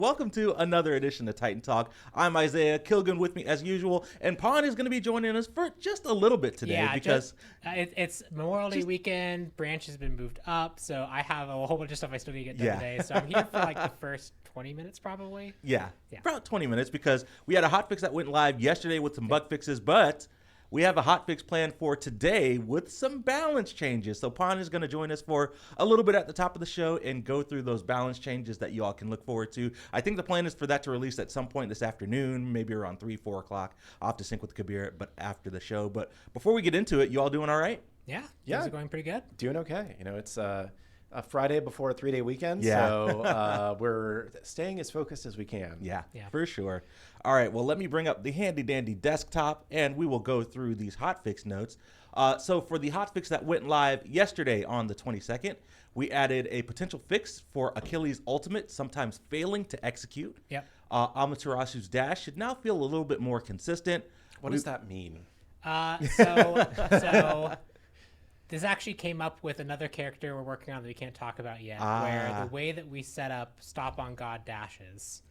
Welcome to another edition of Titan Talk. I'm Isaiah, Kilgun with me as usual, and Pon is going to be joining us for just a little bit today because it's Memorial Day weekend. Branch has been moved up, so I have a whole bunch of stuff I still need to get done today. So I'm here for like the first 20 minutes probably. Yeah, about 20 minutes because we had a hotfix that went live yesterday with some bug fixes, but we have a hotfix planned for today with some balance changes. So Pon is going to join us for a little bit at the top of the show and go through those balance changes that you all can look forward to. I think the plan is for that to release at some point this afternoon, maybe around 3, 4 o'clock. I'll have to sync with Kabir, but after the show. But before we get into it, you all doing all right? Yeah, things are going pretty good. Doing okay. You know, it's a Friday before a 3-day weekend, Yeah. so we're staying as focused as we can. Yeah, for sure. All right, well, let me bring up the handy-dandy desktop, and we will go through these hotfix notes. So for the hotfix that went live yesterday on the 22nd, we added a potential fix for Achilles' ultimate, sometimes failing to execute. Yep. Amaterasu's dash should now feel a little bit more consistent. What does that mean? So this actually came up with another character we're working on that we can't talk about yet, where the way that we set up stop on God dashes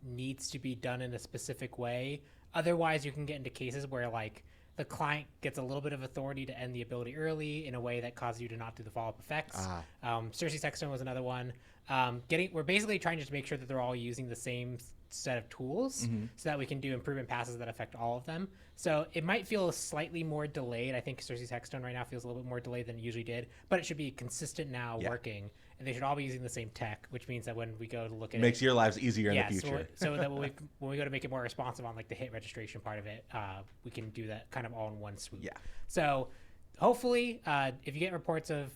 needs to be done in a specific way. Otherwise, you can get into cases where like the client gets a little bit of authority to end the ability early in a way that causes you to not do the follow-up effects. Cersei's Hexstone was another one. We're basically trying to just make sure that they're all using the same set of tools so that we can do improvement passes that affect all of them. So it might feel slightly more delayed. I think Cersei's Hexstone right now feels a little bit more delayed than it usually did, but it should be consistent now working, and they should all be using the same tech, which means that when we go to look at Makes your lives easier in the future. So that when we go to make it more responsive on like the hit registration part of it, we can do that kind of all in one swoop. Yeah. So hopefully, if you get reports of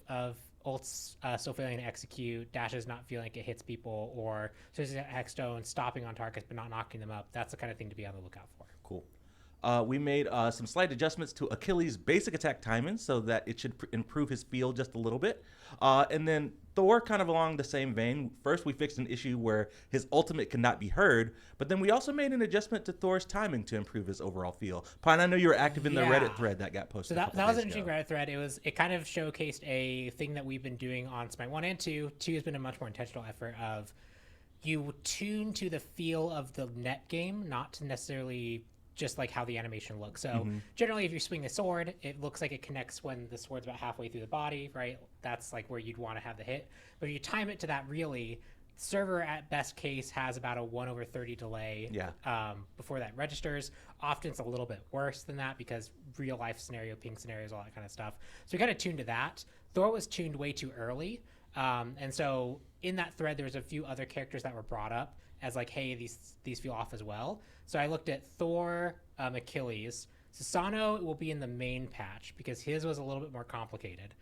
ults still failing to execute, dashes not feeling like it hits people, or Cersei's Hexstone stopping on targets but not knocking them up, that's the kind of thing to be on the lookout for. Cool. We made some slight adjustments to Achilles' basic attack timing so that it should improve his feel just a little bit. And then Thor, kind of along the same vein. First, we fixed an issue where his ultimate could not be heard, but then we also made an adjustment to Thor's timing to improve his overall feel. Pine, I know you were active in the Reddit thread that got posted. So that was an interesting Reddit thread. It kind of showcased a thing that we've been doing on Smite 1 and 2. 2 has been a much more intentional effort of you tune to the feel of the net game, not to necessarily just like how the animation looks. So generally, if you swing a sword, it looks like it connects when the sword's about halfway through the body, right? That's like where you'd want to have the hit. But if you time it to that, really, server at best case has about a 1/30 delay before that registers. Often it's a little bit worse than that because real life scenario, ping scenarios, all that kind of stuff. So we got to tune to that. Thor was tuned way too early. And so in that thread, there's a few other characters that were brought up as like, hey, these feel off as well. So I looked at Thor, Achilles. Susano will be in the main patch because his was a little bit more complicated.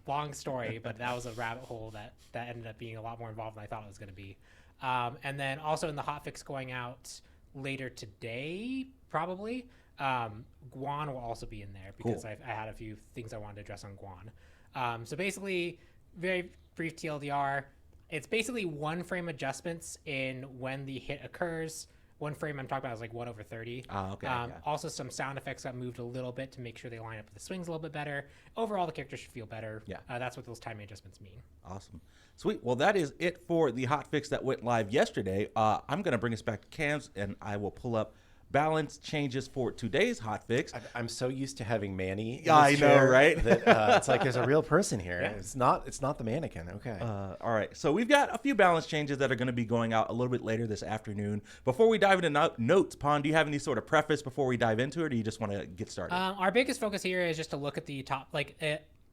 Long story, but that was a rabbit hole that ended up being a lot more involved than I thought it was going to be. And then also in the hotfix going out later today, probably, Guan will also be in there because I had a few things I wanted to address on Guan. So basically, very brief TLDR. It's basically one frame adjustments in when the hit occurs. One frame I'm talking about is like 1/30. Also, some sound effects got moved a little bit to make sure they line up with the swings a little bit better. Overall, the character should feel better. That's what those timing adjustments mean. Awesome. Sweet. Well, that is it for the hotfix that went live yesterday. I'm going to bring us back to cams, and I will pull up balance changes for today's hotfix. I'm so used to having Manny. In I know, right? That, it's like there's a real person here. It's not the mannequin. Okay. All right. So we've got a few balance changes that are going to be going out a little bit later this afternoon. Before we dive into notes, Pon, do you have any sort of preface before we dive into it, or do you just want to get started? Our biggest focus here is just to look at the top. Like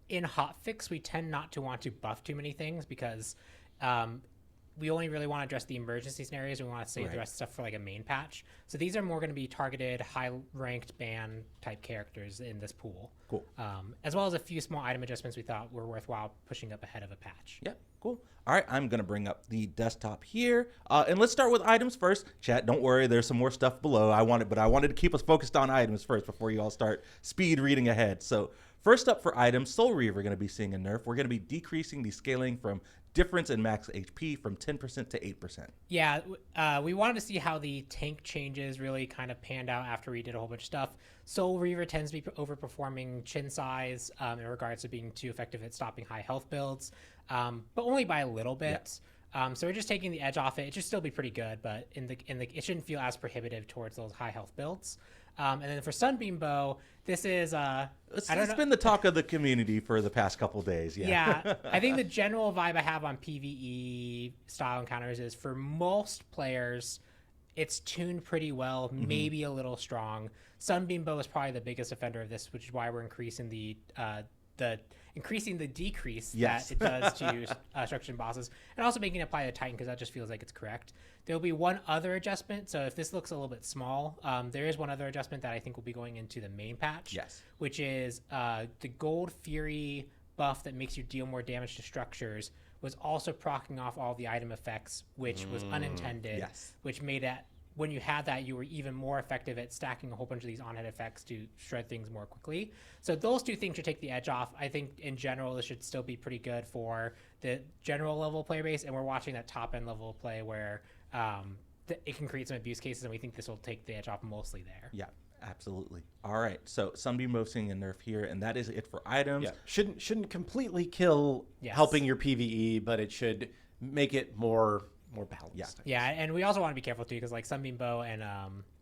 in hotfix, we tend not to want to buff too many things because we only really want to address the emergency scenarios. We want to save the rest of stuff for like a main patch. So these are more going to be targeted, high-ranked ban type characters in this pool. Cool. As well as a few small item adjustments we thought were worthwhile pushing up ahead of a patch. Yeah, cool. All right, I'm going to bring up the desktop here. And let's start with items first. Chat, don't worry, there's some more stuff below. I wanted to keep us focused on items first before you all start speed reading ahead. So first up for items, Soul Reaver going to be seeing a nerf. We're going to be decreasing the scaling from difference in max HP from 10% to 8%. Yeah, we wanted to see how the tank changes really kind of panned out after we did a whole bunch of stuff. Soul Reaver tends to be overperforming Chin Size in regards to being too effective at stopping high health builds, but only by a little bit. So we're just taking the edge off it. It should still be pretty good, but it shouldn't feel as prohibitive towards those high health builds. And then for Sunbeam Bow, this is It's been the talk of the community for the past couple days. Yeah, I think the general vibe I have on PvE style encounters is for most players, it's tuned pretty well, maybe a little strong. Sunbeam Bow is probably the biggest offender of this, which is why we're increasing the decrease that it does to structure bosses, and also making it apply to Titan because that just feels like it's correct. There'll be one other adjustment. So if this looks a little bit small, there is one other adjustment that I think will be going into the main patch. Yes. Which is the Gold Fury buff that makes you deal more damage to structures was also proccing off all the item effects, which was unintended. Yes. Which made it, when you had that, you were even more effective at stacking a whole bunch of these on-head effects to shred things more quickly. So those two things should take the edge off. I think in general, this should still be pretty good for the general level player base, and we're watching that top-end level of play where it can create some abuse cases, and we think this will take the edge off mostly there. Yeah, absolutely. All right, so Sunbeam Bow seeing a nerf here, and that is it for items. Yeah, shouldn't completely kill helping your PvE, but it should make it more balanced. Yeah, and we also want to be careful too, because like Sunbeam Bow and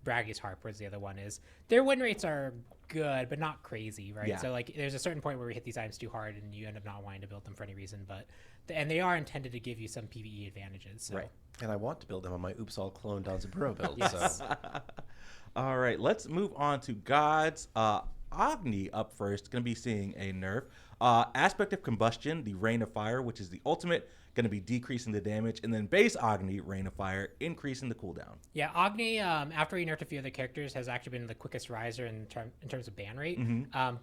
Braggy's Harp, where's the other one, is their win rates are good but not crazy, right? Yeah. So like there's a certain point where we hit these items too hard and you end up not wanting to build them for any reason, and they are intended to give you some PvE advantages. So. Right. And I want to build them on my Oops All Clone Danzaburo build. Yes. So. All right, let's move on to gods. Agni up first, going to be seeing a nerf. Aspect of Combustion, the Rain of Fire, which is the ultimate, going to be decreasing the damage. And then base Agni, Rain of Fire, increasing the cooldown. Yeah, Agni, after he nerfed a few other characters, has actually been the quickest riser in terms of ban rate.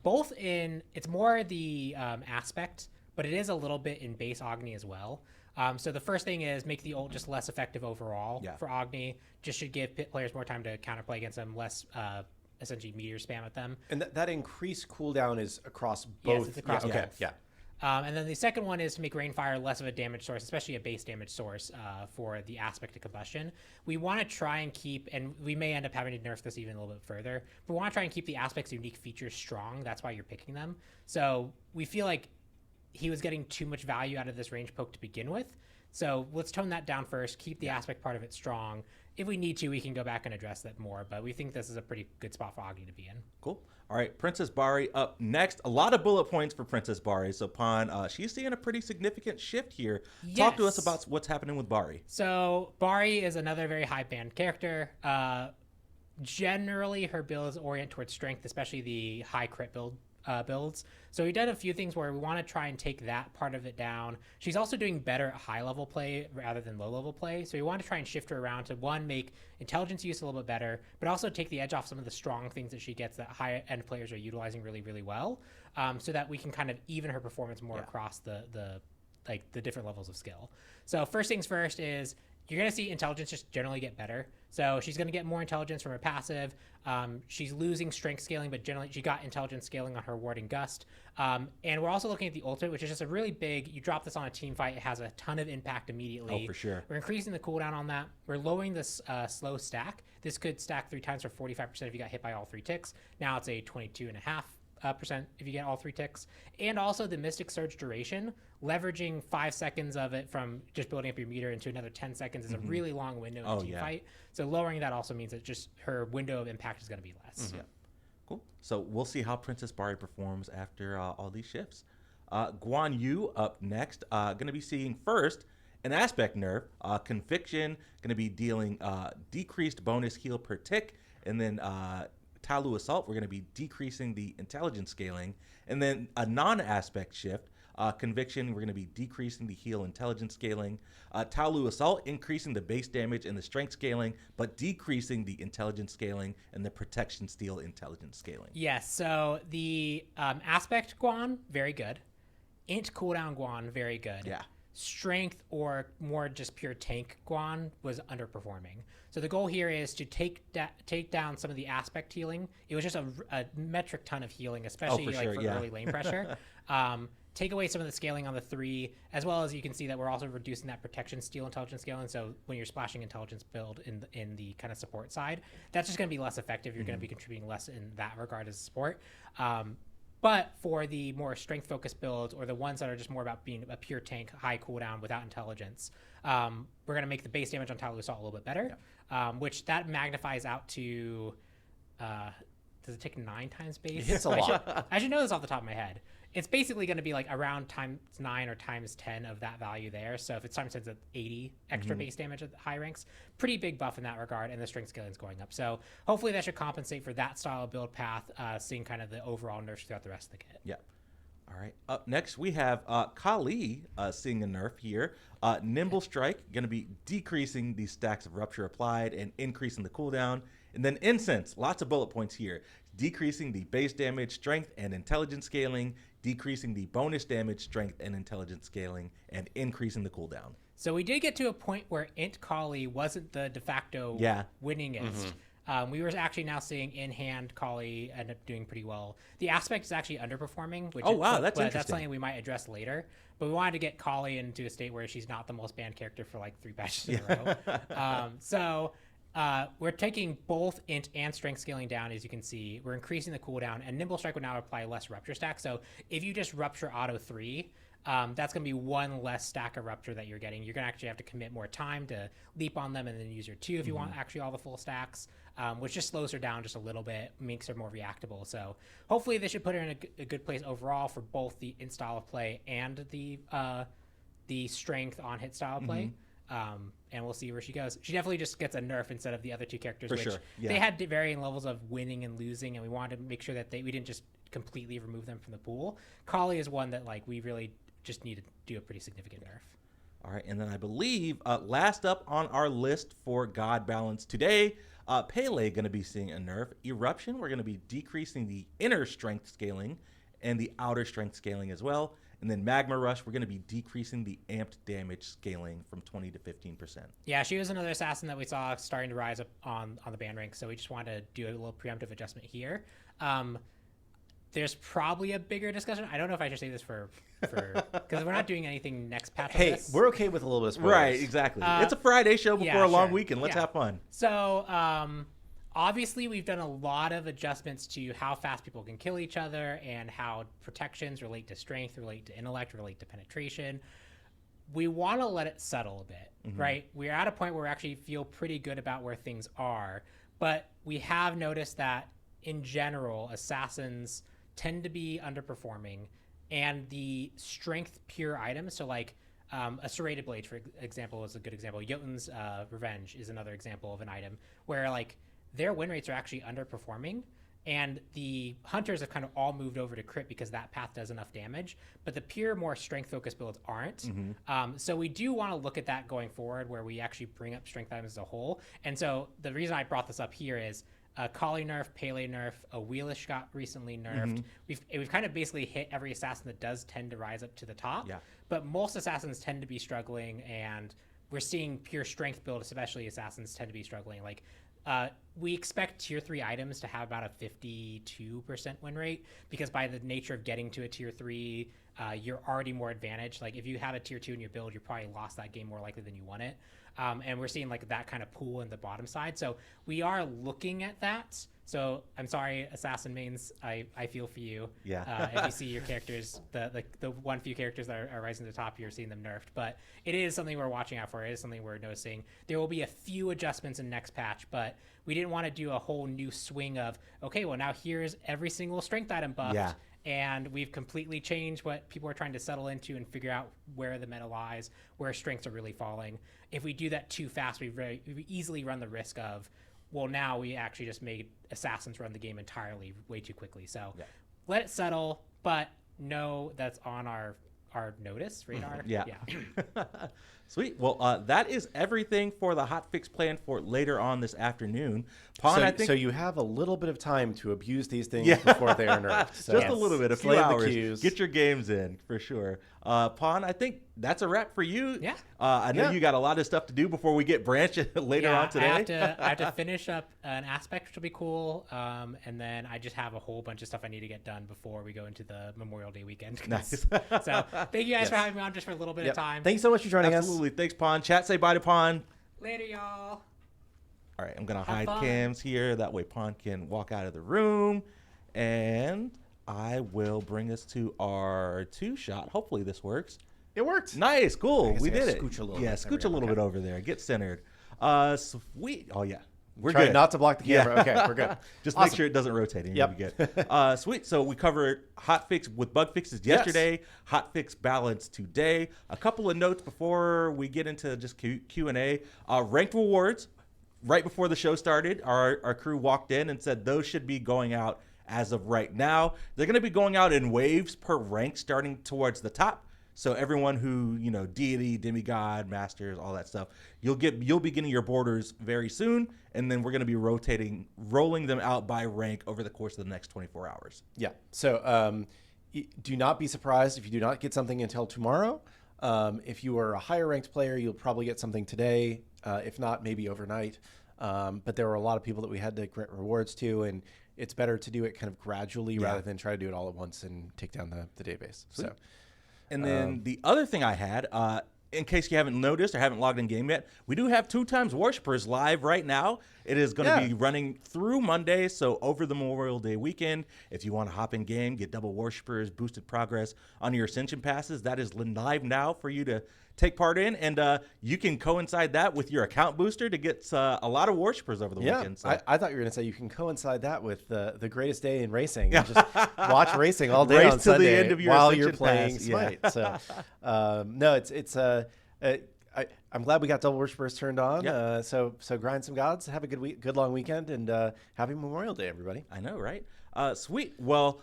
Both it's more the aspect, but it is a little bit in base Agni as well. So the first thing is make the ult just less effective overall for Agni. Just should give players more time to counterplay against them, less essentially meteor spam at them. And that increased cooldown is across both. Yes, it's across both. Okay, yeah. And then the second one is to make Rainfire less of a damage source, especially a base damage source for the aspect of combustion. We want to try and keep, and we may end up having to nerf this even a little bit further, but we want to try and keep the aspect's unique features strong. That's why you're picking them. So we feel like he was getting too much value out of this range poke to begin with. So let's tone that down first, keep the aspect part of it strong. If we need to, we can go back and address that more, but we think this is a pretty good spot for Agni to be in. Cool. All right, Princess Bari up next. A lot of bullet points for Princess Bari. So, Pon, she's seeing a pretty significant shift here. Yes. Talk to us about what's happening with Bari. So, Bari is another very high band character. Generally, her builds orient towards strength, especially the high crit builds. So we've done a few things where we want to try and take that part of it down. She's also doing better at high level play rather than low level play. So we want to try and shift her around to, one, make intelligence use a little bit better, but also take the edge off some of the strong things that she gets that high end players are utilizing really, really well, so that we can kind of even her performance more across the different levels of skill. So first things first is you're going to see intelligence just generally get better. So she's going to get more intelligence from her passive. She's losing strength scaling, but generally she got intelligence scaling on her ward and gust. And we're also looking at the ultimate, which is just a really big, you drop this on a team fight, it has a ton of impact immediately. Oh, for sure. We're increasing the cooldown on that. We're lowering this slow stack. This could stack 3 times for 45% if you got hit by all 3 ticks. Now it's a 22.5% if you get all 3 ticks. And also the Mystic Surge duration, leveraging 5 seconds of it from just building up your meter into another 10 seconds is a really long window in a team fight. So lowering that also means that just her window of impact is going to be less. Yeah. Cool. So we'll see how Princess Bari performs after all these shifts. Guan Yu up next. Going to be seeing first an aspect nerf. Conviction going to be dealing decreased bonus heal per tick. And then Talu Assault, we're going to be decreasing the intelligence scaling. And then a non-aspect shift. Conviction, we're going to be decreasing the heal intelligence scaling. Taolu Assault, increasing the base damage and the strength scaling, but decreasing the intelligence scaling and the protection steel intelligence scaling. Yes, so the aspect Guan, very good. Int cooldown Guan, very good. Yeah. Strength or more just pure tank Guan was underperforming. So the goal here is to take down some of the aspect healing. It was just a metric ton of healing, especially for early lane pressure. Take away some of the scaling on the 3, as well as you can see that we're also reducing that protection steel intelligence scaling. So when you're splashing intelligence build in the kind of support side, that's just going to be less effective. You're going to be contributing less in that regard as support. But for the more strength-focused builds or the ones that are just more about being a pure tank, high cooldown without intelligence, we're going to make the base damage on Tile Assault a little bit better, which that magnifies out to... does it take 9 times base? It hits a lot. I should know this off the top of my head. It's basically going to be like around times 9 or times 10 of that value there. So if it's times 10, it's 80 extra base damage at high ranks. Pretty big buff in that regard, and the strength scaling is going up. So hopefully that should compensate for that style of build path, seeing kind of the overall nerfs throughout the rest of the kit. Yeah. All right. Up next, we have Kali seeing a nerf here. Nimble Strike, going to be decreasing the stacks of Rupture applied and increasing the cooldown. And then Incense, lots of bullet points here. Decreasing the base damage, strength, and intelligence scaling, decreasing the bonus damage, strength, and intelligence scaling, and increasing the cooldown. So we did get to a point where Int Kali wasn't the de facto winningest. We were actually now seeing in-hand Kali end up doing pretty well. The aspect is actually underperforming, which that's interesting. That's something we might address later. But we wanted to get Kali into a state where she's not the most banned character for like 3 patches in a row. We're taking both int and strength scaling down, as you can see. We're increasing the cooldown, and Nimble Strike would now apply less Rupture stack. So if you just Rupture auto 3, that's going to be 1 less stack of Rupture that you're getting. You're going to actually have to commit more time to leap on them and then use your 2 if you want actually all the full stacks, which just slows her down just a little bit, makes her more reactable. So hopefully this should put her in a good place overall for both the int style of play and the strength on hit style of play. And we'll see where she goes. She definitely just gets a nerf instead of the other 2 characters, which they had varying levels of winning and losing, and we wanted to make sure that we didn't just completely remove them from the pool. Kali is one that like we really just need to do a pretty significant nerf. All right, and then I believe last up on our list for God balance today, Pele going to be seeing a nerf. Eruption, we're going to be decreasing the inner strength scaling and the outer strength scaling as well. And then Magma Rush, we're going to be decreasing the amped damage scaling from 20 to 15%. Yeah, she was another assassin that we saw starting to rise up on the ban rank, so we just wanted to do a little preemptive adjustment here. There's probably a bigger discussion. I don't know if I should say this for because we're not doing anything next patch. Hey, we're okay with a little bit of spoilers. Right, exactly. It's a Friday show before a long weekend. Let's have fun. So, obviously, we've done a lot of adjustments to how fast people can kill each other and how protections relate to strength, relate to intellect, relate to penetration. We want to let it settle a bit, right? We're at a point where we actually feel pretty good about where things are, but we have noticed that in general, assassins tend to be underperforming, and the strength pure items, so like a serrated blade, for example, is a good example. Jotun's Revenge is another example of an item where like their win rates are actually underperforming, and the hunters have kind of all moved over to crit because that path does enough damage, but the pure, more strength-focused builds aren't. So we do want to look at that going forward, where we actually bring up strength items as a whole. And so the reason I brought this up here is Kali nerf, Pele nerf, a Wheelish got recently nerfed. We've kind of basically hit every assassin that does tend to rise up to the top, but most assassins tend to be struggling, and we're seeing pure strength build, especially assassins, tend to be struggling. Like, we expect tier 3 items to have about a 52% win rate, because by the nature of getting to a tier 3, you're already more advantaged. Like if you have a tier 2 in your build, you probably lost that game more likely than you won it. And we're seeing like that kind of pool in the bottom side. So we are looking at that. So I'm sorry, assassin mains, I feel for you. If you see your characters, the one few characters that are rising to the top, you're seeing them nerfed. But it is something we're watching out for. It is something we're noticing. There will be a few adjustments in next patch, but we didn't want to do a whole new swing of, okay, well now here's every single strength item buffed. And we've completely changed what people are trying to settle into and figure out where the meta lies, where strengths are really falling. If we do that too fast, we easily run the risk of, well, now we actually just made assassins run the game entirely way too quickly. So let it settle, but know that's on our notice radar. Sweet. Well, that is everything for the hotfix plan for later on this afternoon. Pawn, I think, so you have a little bit of time to abuse these things before they are nerfed. So just a little bit, a few hours. Get your games in for sure. Pawn, I think that's a wrap for you. I know you got a lot of stuff to do before we get Branch later on today. I have to finish up an aspect, which will be cool. And then I just have a whole bunch of stuff I need to get done before we go into the Memorial Day weekend. Nice. So thank you guys for having me on just for a little bit of time. Thanks so much for joining us. Absolutely. Thanks, Pawn. Chat, say bye to Pawn. Later, y'all. All right, I'm going to hide cams here. That way Pawn can walk out of the room. And I will bring us to our 2-shot. Hopefully this works. It worked. Nice, cool. We I gotta did it. scooch a little Yeah, bit. scooch a little bit over there. Get centered. Sweet. Oh yeah, we're Try good. not to block the camera. Okay, we're good. Just Awesome. make sure it doesn't rotate. And Yep. you'll be good. Sweet. So we covered hotfix with bug fixes yesterday. Hotfix balance today. A couple of notes before we get into just Q&A. Ranked rewards. Right before the show started, our crew walked in and said those should be going out as of right now. They're going to be going out in waves per rank, starting towards the top. So everyone who, deity, demigod, masters, all that stuff, you'll be getting your borders very soon, and then we're going to be rolling them out by rank over the course of the next 24 hours. Yeah. So do not be surprised if you do not get something until tomorrow. If you are a higher ranked player, you'll probably get something today. If not, maybe overnight. But there were a lot of people that we had to grant rewards to, and it's better to do it kind of gradually rather than try to do it all at once and take down the database. Sweet. So. And then the other thing I had, in case you haven't noticed or haven't logged in game yet, we do have 2x Worshippers live right now. It is going to be running through Monday, so over the Memorial Day weekend. If you want to hop in game, get double Worshippers, boosted progress on your Ascension passes, that is live now for you to take part in. And you can coincide that with your account booster to get a lot of Worshippers over the weekend. So. I thought you were going to say you can coincide that with the greatest day in racing. And just watch racing all day on Sunday the end of your while Ascension you're playing pass. Smite. So, no, I'm glad we got double Worshippers turned on. Yep. So grind some gods. Have a good long weekend, and happy Memorial Day, everybody. I know, right? Sweet. Well,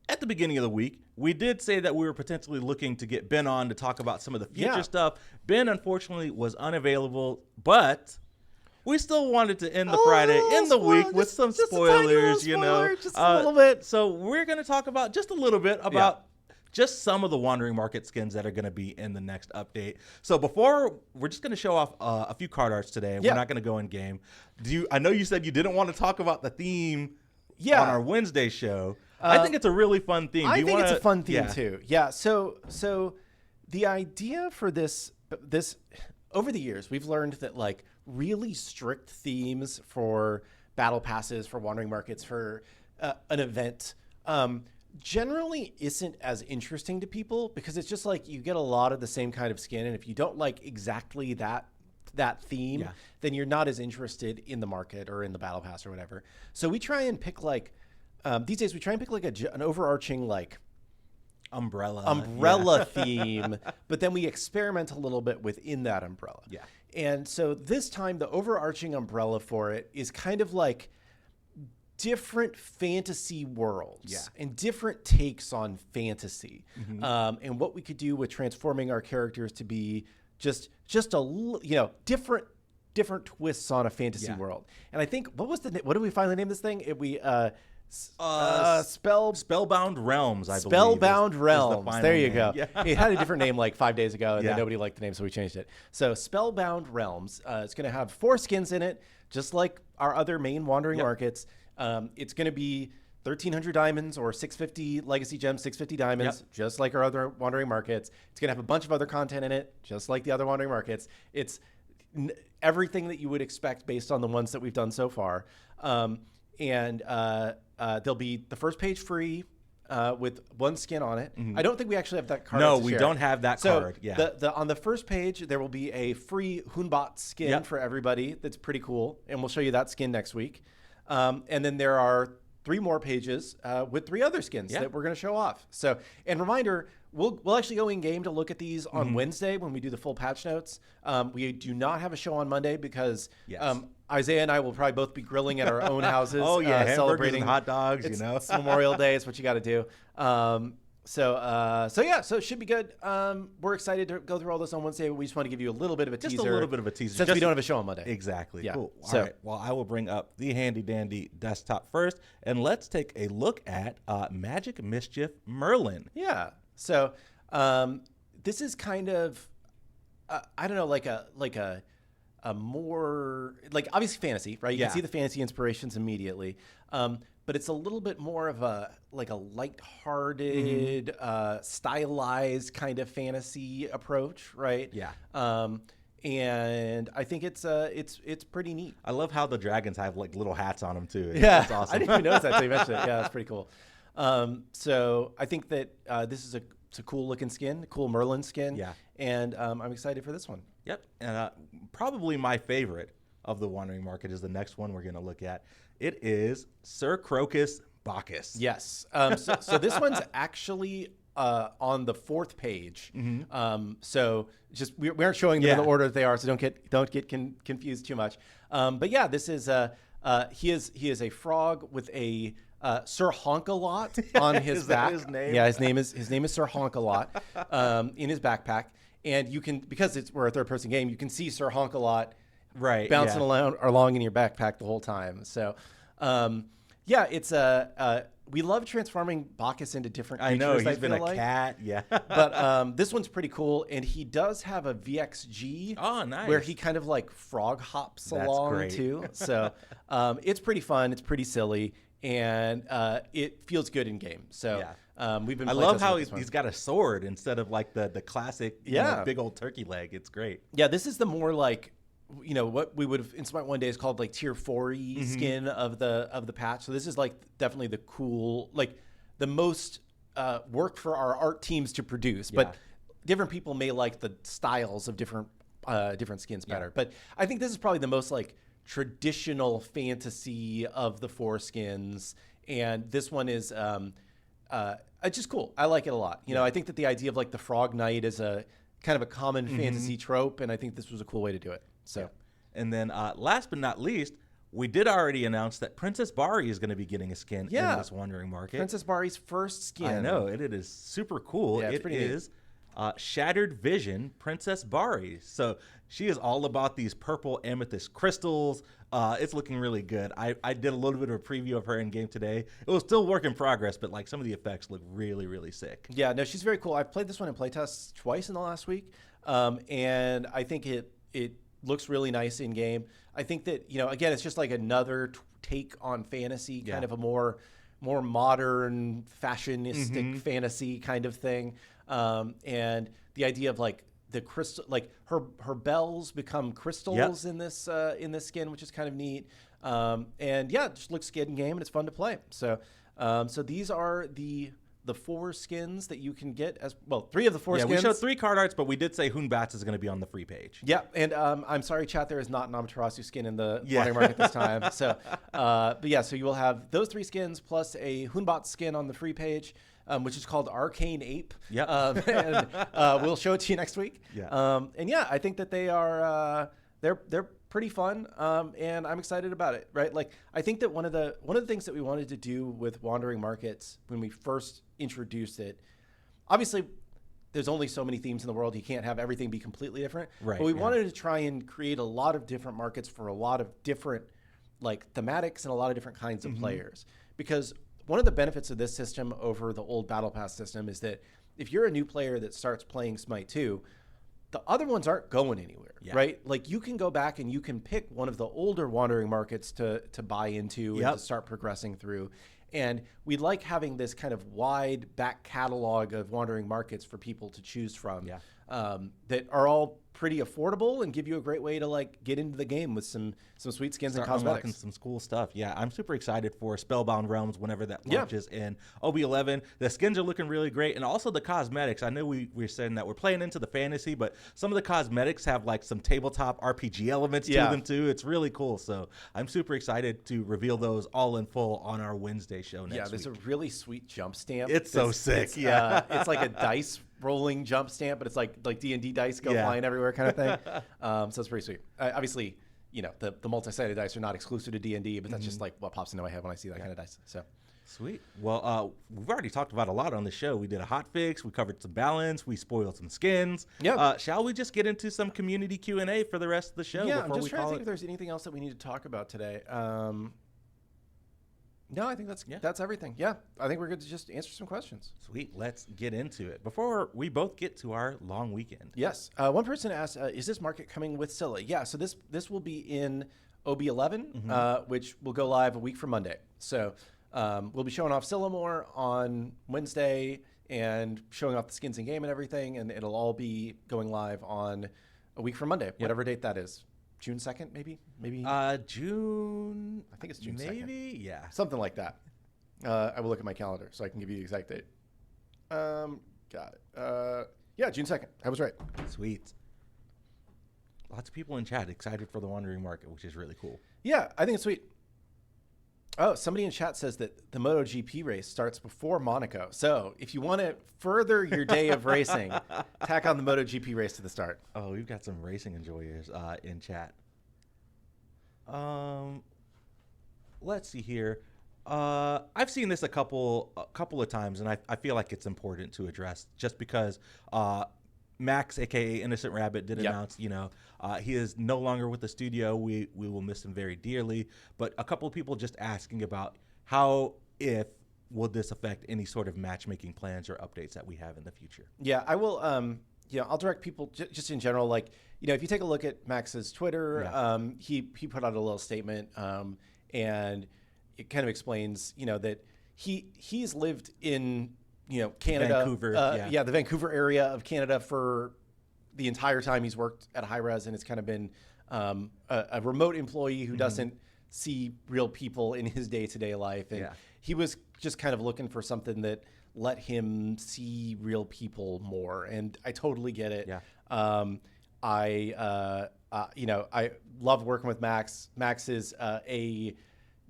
at the beginning of the week, we did say that we were potentially looking to get Ben on to talk about some of the future stuff. Ben, unfortunately, was unavailable, but we still wanted to end the Friday in the week with some spoilers, just a little bit. So we're going to talk about just a little bit about just some of the Wandering Market skins that are going to be in the next update. So we're just going to show off a few card arts today. We're not going to go in game. I know you said you didn't want to talk about the theme on our Wednesday show. I think it's a really fun theme. I think it's a fun theme too. Yeah. So the idea for this over the years, we've learned that like really strict themes for battle passes, for Wandering Markets, for an event, generally isn't as interesting to people because it's just like you get a lot of the same kind of skin, and if you don't like exactly that theme, then you're not as interested in the market or in the battle pass or whatever. So we try and pick like these days we try and pick like an overarching like umbrella theme, but then we experiment a little bit within that umbrella. Yeah. And so this time the overarching umbrella for it is kind of like different fantasy worlds and different takes on fantasy, and what we could do with transforming our characters to be just a different twists on a fantasy world. And I think what did we finally name this thing? Spellbound Realms, I believe. Spellbound Realms. There you go. Yeah. It had a different name like 5 days ago, and then nobody liked the name, so we changed it. So Spellbound Realms. It's going to have 4 skins in it, just like our other main Wandering Markets. It's going to be 1,300 diamonds or 650 legacy gems, 650 diamonds, just like our other Wandering Markets. It's going to have a bunch of other content in it, just like the other Wandering Markets. It's everything that you would expect based on the ones that we've done so far. There'll be the first page free with 1 skin on it. I don't think we actually have that card. No, we don't have that card. Yeah. On the first page, there will be a free Hunbot skin for everybody. That's pretty cool, and we'll show you that skin next week. And then there are 3 more pages with 3 other skins that we're going to show off. So, and reminder, we'll actually go in game to look at these on Wednesday when we do the full patch notes. We do not have a show on Monday because Isaiah and I will probably both be grilling at our own houses. Celebrating hot dogs. It's Memorial Day. It's what you got to do. So it should be good. We're excited to go through all this on Wednesday. We just want to give you a little bit of a teaser. Just a little bit of a teaser. Since we don't have a show on Monday. Exactly. Yeah. Cool. All right. Well, I will bring up the handy dandy desktop first, and let's take a look at Magic Mischief Merlin. Yeah. So this is kind of, I don't know, like a more, like obviously fantasy, right? You can see the fantasy inspirations immediately. But it's a little bit more of a lighthearted, stylized kind of fantasy approach, right? Yeah. And I think it's pretty neat. I love how the dragons have like little hats on them too. Yeah, It's awesome. I didn't even notice that until you mentioned it. Yeah, that's pretty cool. So I think that this is it's a cool looking skin, a cool Merlin skin. Yeah. And I'm excited for this one. Yep. And probably my favorite of the Wandering Market is the next one we're going to look at. It is Sir Crocus Bacchus. Yes. So this one's actually on the 4th page. So just we aren't showing them in the order that they are, so don't get confused too much. But yeah, this is he is a frog with a Sir Honk-a-Lot on his back. His name? Yeah, his name is Sir Honk-a-Lot in his backpack, and you can, because we're a third-person game, you can see Sir Honk-a-Lot bouncing along in your backpack the whole time. So yeah, it's we love transforming Bacchus into different creatures. I know, he's been a cat, yeah. But this one's pretty cool, and he does have a VXG. Oh, nice. Where he kind of like frog hops along great. too. So it's pretty fun. It's pretty silly, and it feels good in game. So we've been. I love how he's got a sword instead of like the classic big old turkey leg. It's great. Yeah, this is the more like, you know, what we would have in Smite 1 days called like tier 4-y skin of the patch. So this is like definitely the cool, like the most work for our art teams to produce. But different people may like the styles of different skins better. But I think this is probably the most like traditional fantasy of the 4 skins. And this one is it's just cool. I like it a lot. You know, I think that the idea of like the Frog Knight is a kind of a common fantasy trope, and I think this was a cool way to do it. So, and then last but not least, we did already announce that Princess Bari is going to be getting a skin in this Wandering Market. Princess Bari's first skin. I know, it is super cool. Yeah, it's it pretty is Shattered Vision Princess Bari. So she is all about these purple amethyst crystals. It's looking really good. I did a little bit of a preview of her in game today. It was still work in progress, but like some of the effects look really, really sick. Yeah, no, she's very cool. I've played this one in playtests twice in the last week, and I think it looks really nice in game. I think that, you know, again, it's just like another take on fantasy, kind of a more modern, fashionistic fantasy kind of thing. And the idea of like the crystal, like her bells become crystals in this skin, which is kind of neat. And yeah, it just looks good in game, and it's fun to play. So so these are the 4 skins that you can get as well. 3 of the 4 skins. We showed 3 card arts, but we did say Hunbats is going to be on the free page. Yeah, and I'm sorry, chat, there is not an Amaterasu skin in the Wandering Market this time. So, but yeah, so you will have those 3 skins plus a Hunbat skin on the free page, which is called Arcane Ape. Yeah, and we'll show it to you next week. Yeah, and yeah, I think that they are they're pretty fun, and I'm excited about it. Right, like I think that one of the things that we wanted to do with Wandering Markets when we first introduced it, obviously there's only so many themes in the world, you can't have everything be completely different, right? But we wanted to try and create a lot of different markets for a lot of different like thematics and a lot of different kinds of players, because one of the benefits of this system over the old Battle Pass system is that if you're a new player that starts playing Smite 2, the other ones aren't going anywhere, right? Like you can go back and you can pick one of the older Wandering Markets to buy into and to start progressing through. And we like having this kind of wide back catalog of Wandering Markets for people to choose from that are all pretty affordable and give you a great way to like get into the game with some sweet skins and cosmetics. Some cool stuff. Yeah, I'm super excited for Spellbound Realms whenever that launches in OB11. The skins are looking really great, and also the cosmetics. I know we're saying that we're playing into the fantasy, but some of the cosmetics have like some tabletop RPG elements to them too. It's really cool. So I'm super excited to reveal those all in full on our Wednesday show next week. Yeah, there's a really sweet jump stamp. It's so sick. It's like a dice rolling jump stamp, but it's like D&D dice go flying everywhere kind of thing. So it's pretty sweet. Obviously, you know, the multi-sided dice are not exclusive to D&D, but that's just like what pops into my head when I see that kind of dice. So sweet. Well, we've already talked about a lot on the show. We did a hotfix, we covered some balance, we spoiled some skins. Shall we just get into some community Q&A for the rest of the show? Yeah, I'm just trying to think if there's anything else that we need to talk about today. No, I think that's everything. Yeah, I think we're good to just answer some questions. Sweet. Let's get into it. Before we both get to our long weekend. Yes. One person asked, is this market coming with Scylla? Yeah, so this will be in OB11, which will go live a week from Monday. So we'll be showing off Scylla more on Wednesday and showing off the skins in game and everything, and it'll all be going live on a week from Monday, whatever date that is. June 2nd, maybe? June. I think it's June 2nd. Maybe, yeah. Something like that. I will look at my calendar so I can give you the exact date. Got it. Yeah, June 2nd. I was right. Sweet. Lots of people in chat excited for the Wandering Market, which is really cool. Yeah, I think it's sweet. Oh, somebody in chat says that the MotoGP race starts before Monaco. So if you want to further your day of racing, tack on the MotoGP race to the start. Oh, we've got some racing enjoyers in chat. Let's see here. I've seen this a couple of times, and I feel like it's important to address just because Max, aka Innocent Rabbit, did announce, he is no longer with the studio. We will miss him very dearly. But a couple of people just asking about will this affect any sort of matchmaking plans or updates that we have in the future? Yeah, I will. I'll direct people just in general. Like, if you take a look at Max's Twitter, he put out a little statement, and it kind of explains, that he's lived in Canada, Vancouver, the Vancouver area of Canada for the entire time he's worked at Hi-Rez, and it's kind of been a remote employee who doesn't see real people in his day-to-day life, and he was just kind of looking for something that let him see real people more, and I totally get it. I love working with Max. Max is a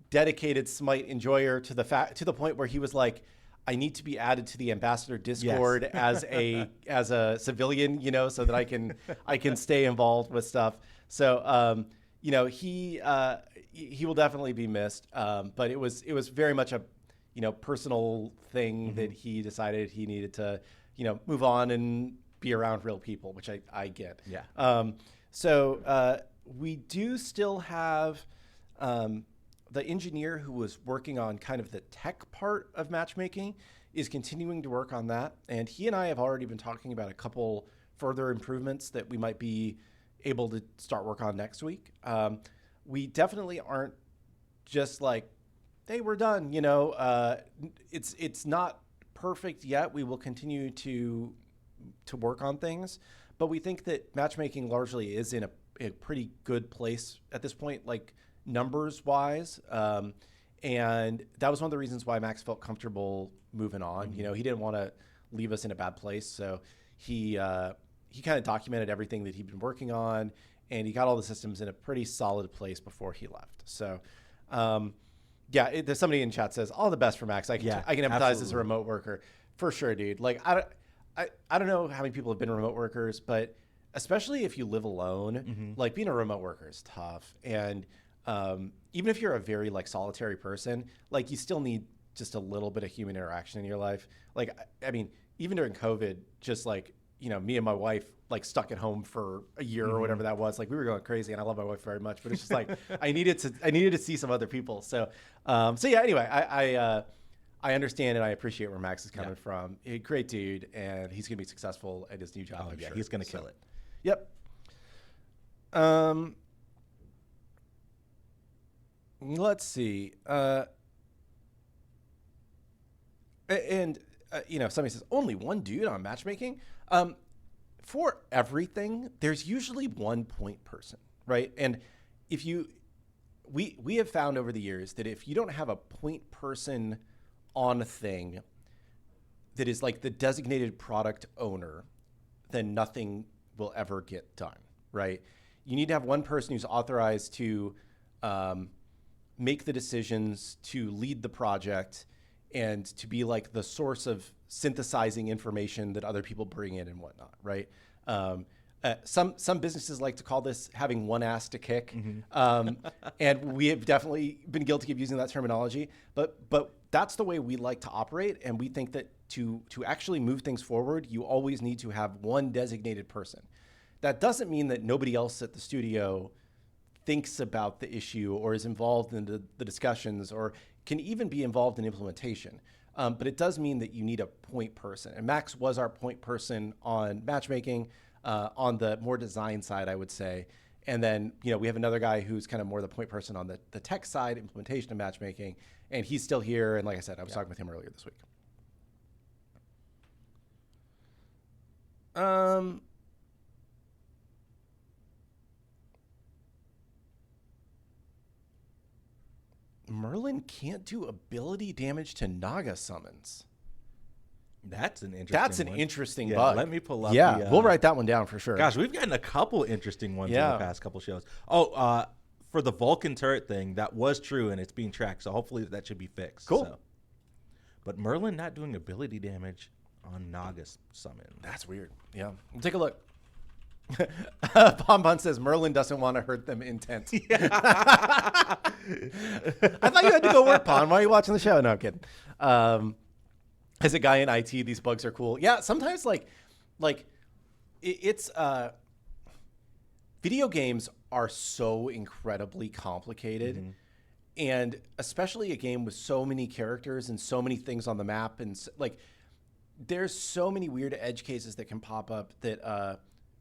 dedicated Smite enjoyer to the point where he was like, I need to be added to the Ambassador Discord as a civilian, so that I can stay involved with stuff. So he will definitely be missed. But it was very much a personal thing that he decided he needed to move on and be around real people, which I get. So we do still have the engineer who was working on kind of the tech part of matchmaking is continuing to work on that. And he and I have already been talking about a couple further improvements that we might be able to start work on next week. We definitely aren't just like, hey, we're done. It's not perfect yet. We will continue to work on things, but we think that matchmaking largely is in a pretty good place at this point, like numbers wise. And that was one of the reasons why Max felt comfortable moving on. He didn't want to leave us in a bad place. So he kind of documented everything that he'd been working on, and he got all the systems in a pretty solid place before he left. So, there's somebody in chat says all the best for Max. I can empathize as a remote worker for sure, dude. Like, I don't know how many people have been remote workers, but especially if you live alone, like being a remote worker is tough. And even if you're a very like solitary person, like you still need just a little bit of human interaction in your life. Like, I mean, even during COVID, just like, me and my wife like stuck at home for a year or whatever that was. Like, we were going crazy, and I love my wife very much, but it's just like, I needed to see some other people. So, anyway, I understand and I appreciate where Max is coming from. A great dude, and he's going to be successful at his new job. Oh, he's going to kill it. Yep. Let's see. Somebody says only one dude on matchmaking. For everything, there's usually one point person, right? And we have found over the years that if you don't have a point person on a thing that is like the designated product owner, then nothing will ever get done, right? You need to have one person who's authorized to make the decisions, to lead the project, and to be like the source of synthesizing information that other people bring in and whatnot, right? Some businesses like to call this having one ass to kick, and we have definitely been guilty of using that terminology. But that's the way we like to operate, and we think that to actually move things forward, you always need to have one designated person. That doesn't mean that nobody else at the studio thinks about the issue or is involved in the discussions or can even be involved in implementation. But it does mean that you need a point person. And Max was our point person on matchmaking, on the more design side, I would say. And then, we have another guy who's kind of more the point person on the tech side, implementation of matchmaking. And he's still here. And like I said, I was talking with him earlier this week. Merlin can't do ability damage to Naga summons. That's an interesting That's an one. interesting Yeah, bug. let me pull up Yeah, we'll write that one down for sure. Gosh, we've gotten a couple interesting ones in the past couple shows. Oh, for the Vulcan turret thing, that was true, and it's being tracked, so hopefully that should be fixed. Cool. So. But Merlin not doing ability damage on Naga's summon. That's weird. Yeah. We'll take a look. Bonbon says Merlin doesn't want to hurt them intent. I thought you had to go work, Pon. Why are you watching the show? No, I'm kidding. As a guy in IT, these bugs are cool. Yeah, sometimes it's video games are so incredibly complicated. Mm-hmm. And especially a game with so many characters and so many things on the map, and there's so many weird edge cases that can pop up that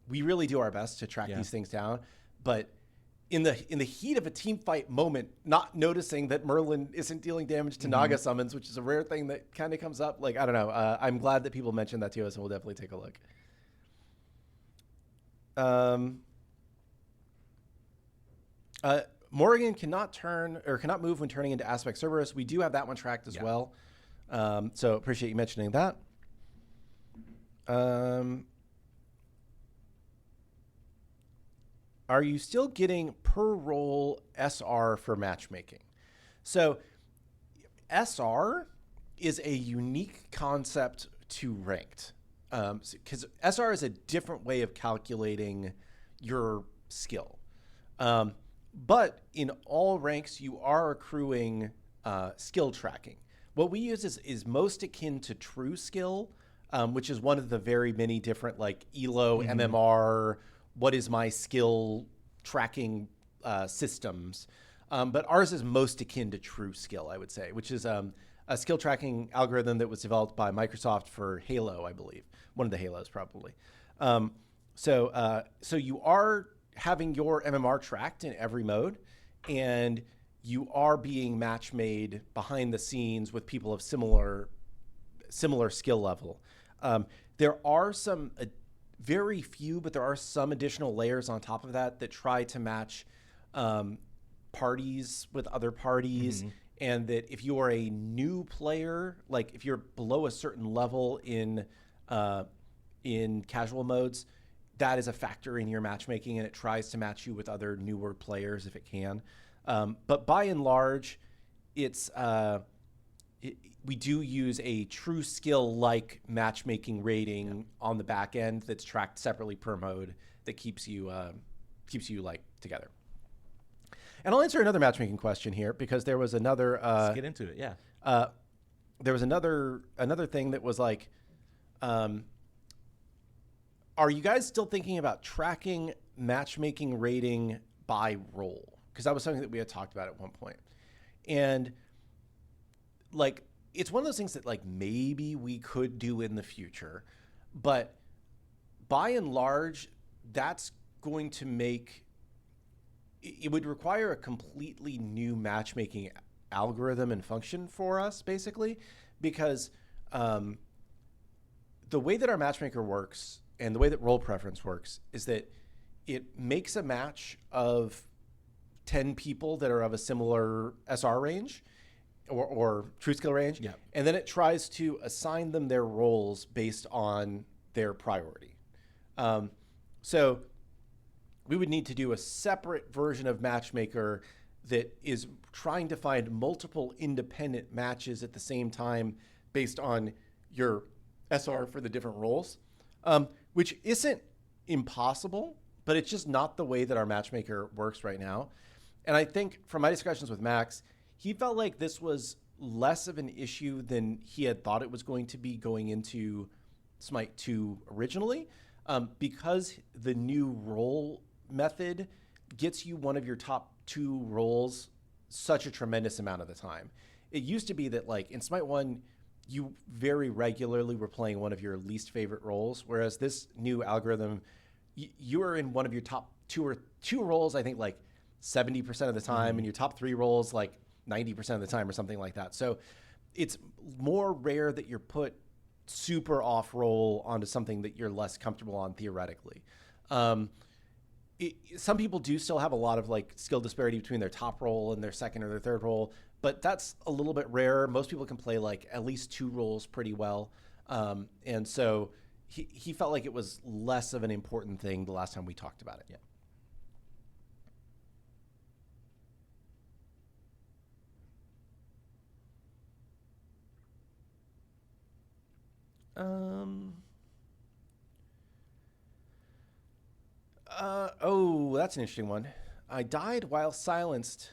we really do our best to track these things down. But in the heat of a team fight moment, not noticing that Merlin isn't dealing damage to Naga summons, which is a rare thing that kind of comes up. I don't know. I'm glad that people mentioned that to us, and we'll definitely take a look. Morrigan cannot move when turning into Aspect Cerberus. We do have that one tracked as well. So appreciate you mentioning that. Are you still getting per roll SR for matchmaking? So SR is a unique concept to ranked, because SR is a different way of calculating your skill. But in all ranks, you are accruing skill tracking. What we use is most akin to true skill, which is one of the very many different ELO, MMR, what is my skill tracking systems. But ours is most akin to true skill, I would say, which is a skill tracking algorithm that was developed by Microsoft for Halo, I believe. One of the Halos, probably. So you are having your MMR tracked in every mode, and you are being match made behind the scenes with people of similar skill level. There are some very few, but there are some additional layers on top of that try to match parties with other parties, and that if you are a new player, if you're below a certain level in casual modes, that is a factor in your matchmaking, and it tries to match you with other newer players if it can. But by and large, we do use a true skill matchmaking rating on the back end that's tracked separately per mode that keeps you together. And I'll answer another matchmaking question here, because there was another. Let's get into it. Yeah. There was another thing that was are you guys still thinking about tracking matchmaking rating by role? Because that was something that we had talked about at one point. And it's one of those things that maybe we could do in the future, but by and large, that's going to it would require a completely new matchmaking algorithm and function for us, basically, because the way that our matchmaker works and the way that role preference works is that it makes a match of 10 people that are of a similar SR range or true skill range. Yeah. And then it tries to assign them their roles based on their priority. So we would need to do a separate version of matchmaker that is trying to find multiple independent matches at the same time based on your SR for the different roles. Which isn't impossible, but it's just not the way that our matchmaker works right now. And I think from my discussions with Max, he felt like this was less of an issue than he had thought it was going to be going into Smite 2 originally, because the new role method gets you one of your top 2 roles such a tremendous amount of the time. It used to be that in Smite 1, you very regularly were playing one of your least favorite roles, whereas this new algorithm, you are in one of your top two roles, I think 70% of the time, and your top 3 roles 90% of the time or something like that. So it's more rare that you're put super off roll onto something that you're less comfortable on theoretically. some people do still have a lot of like skill disparity between their top role and their second or their third role, but that's a little bit rare. Most people can play like at least 2 roles pretty well. And so he felt like it was less of an important thing the last time we talked about it. Yeah. Oh, that's an interesting one. I died while silenced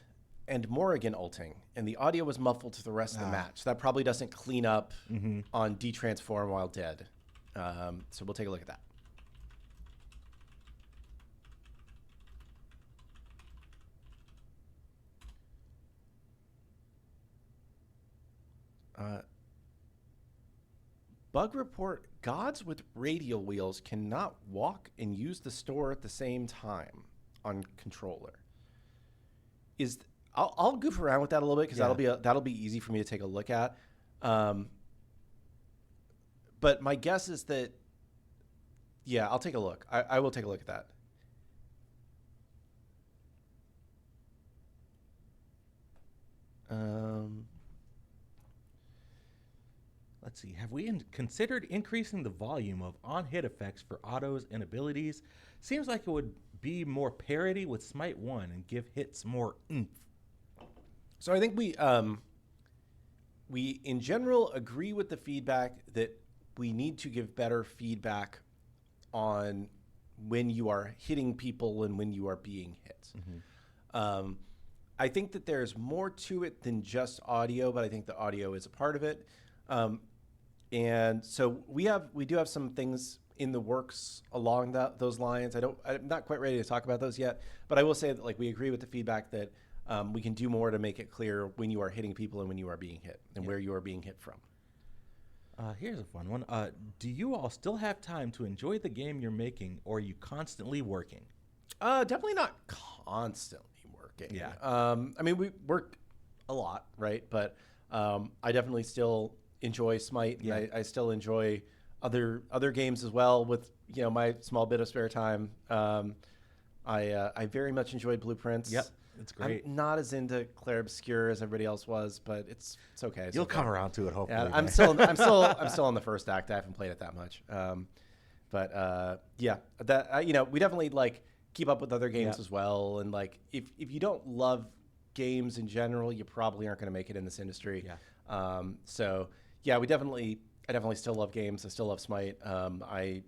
and Morrigan ulting, and the audio was muffled to the rest of the match. That probably doesn't clean up on detransform while dead. So we'll take a look at that. Bug report, gods with radial wheels cannot walk and use the store at the same time on controller. I'll goof around with that a little bit because that'll be easy for me to take a look at. But my guess is that, yeah, I'll take a look. I will take a look at that. Let's see. Have we considered increasing the volume of on-hit effects for autos and abilities? Seems like it would be more parity with Smite 1 and give hits more oomph. So I think we in general agree with the feedback that we need to give better feedback on when you are hitting people and when you are being hit. I think that there's more to it than just audio, but I think the audio is a part of it. And so we do have some things in the works along those lines. I'm not quite ready to talk about those yet, but I will say that like we agree with the feedback that we can do more to make it clear when you are hitting people and when you are being hit and where you are being hit from. Here's a fun one. Do you all still have time to enjoy the game you're making, or are you constantly working? Definitely not constantly working. Yeah. I mean, we work a lot, right? But I definitely still enjoy Smite. Yeah. And I still enjoy other games as well with my small bit of spare time. I very much enjoyed Blueprints. Yep, it's great. I'm not as into Clair Obscur as everybody else was, but it's okay. You'll come around to it, hopefully. Yeah, I'm still on the first act. I haven't played it that much. Yeah, that we definitely like keep up with other games as well. And like if you don't love games in general, you probably aren't going to make it in this industry. Yeah. So yeah, I definitely still love games. I still love Smite. Playtest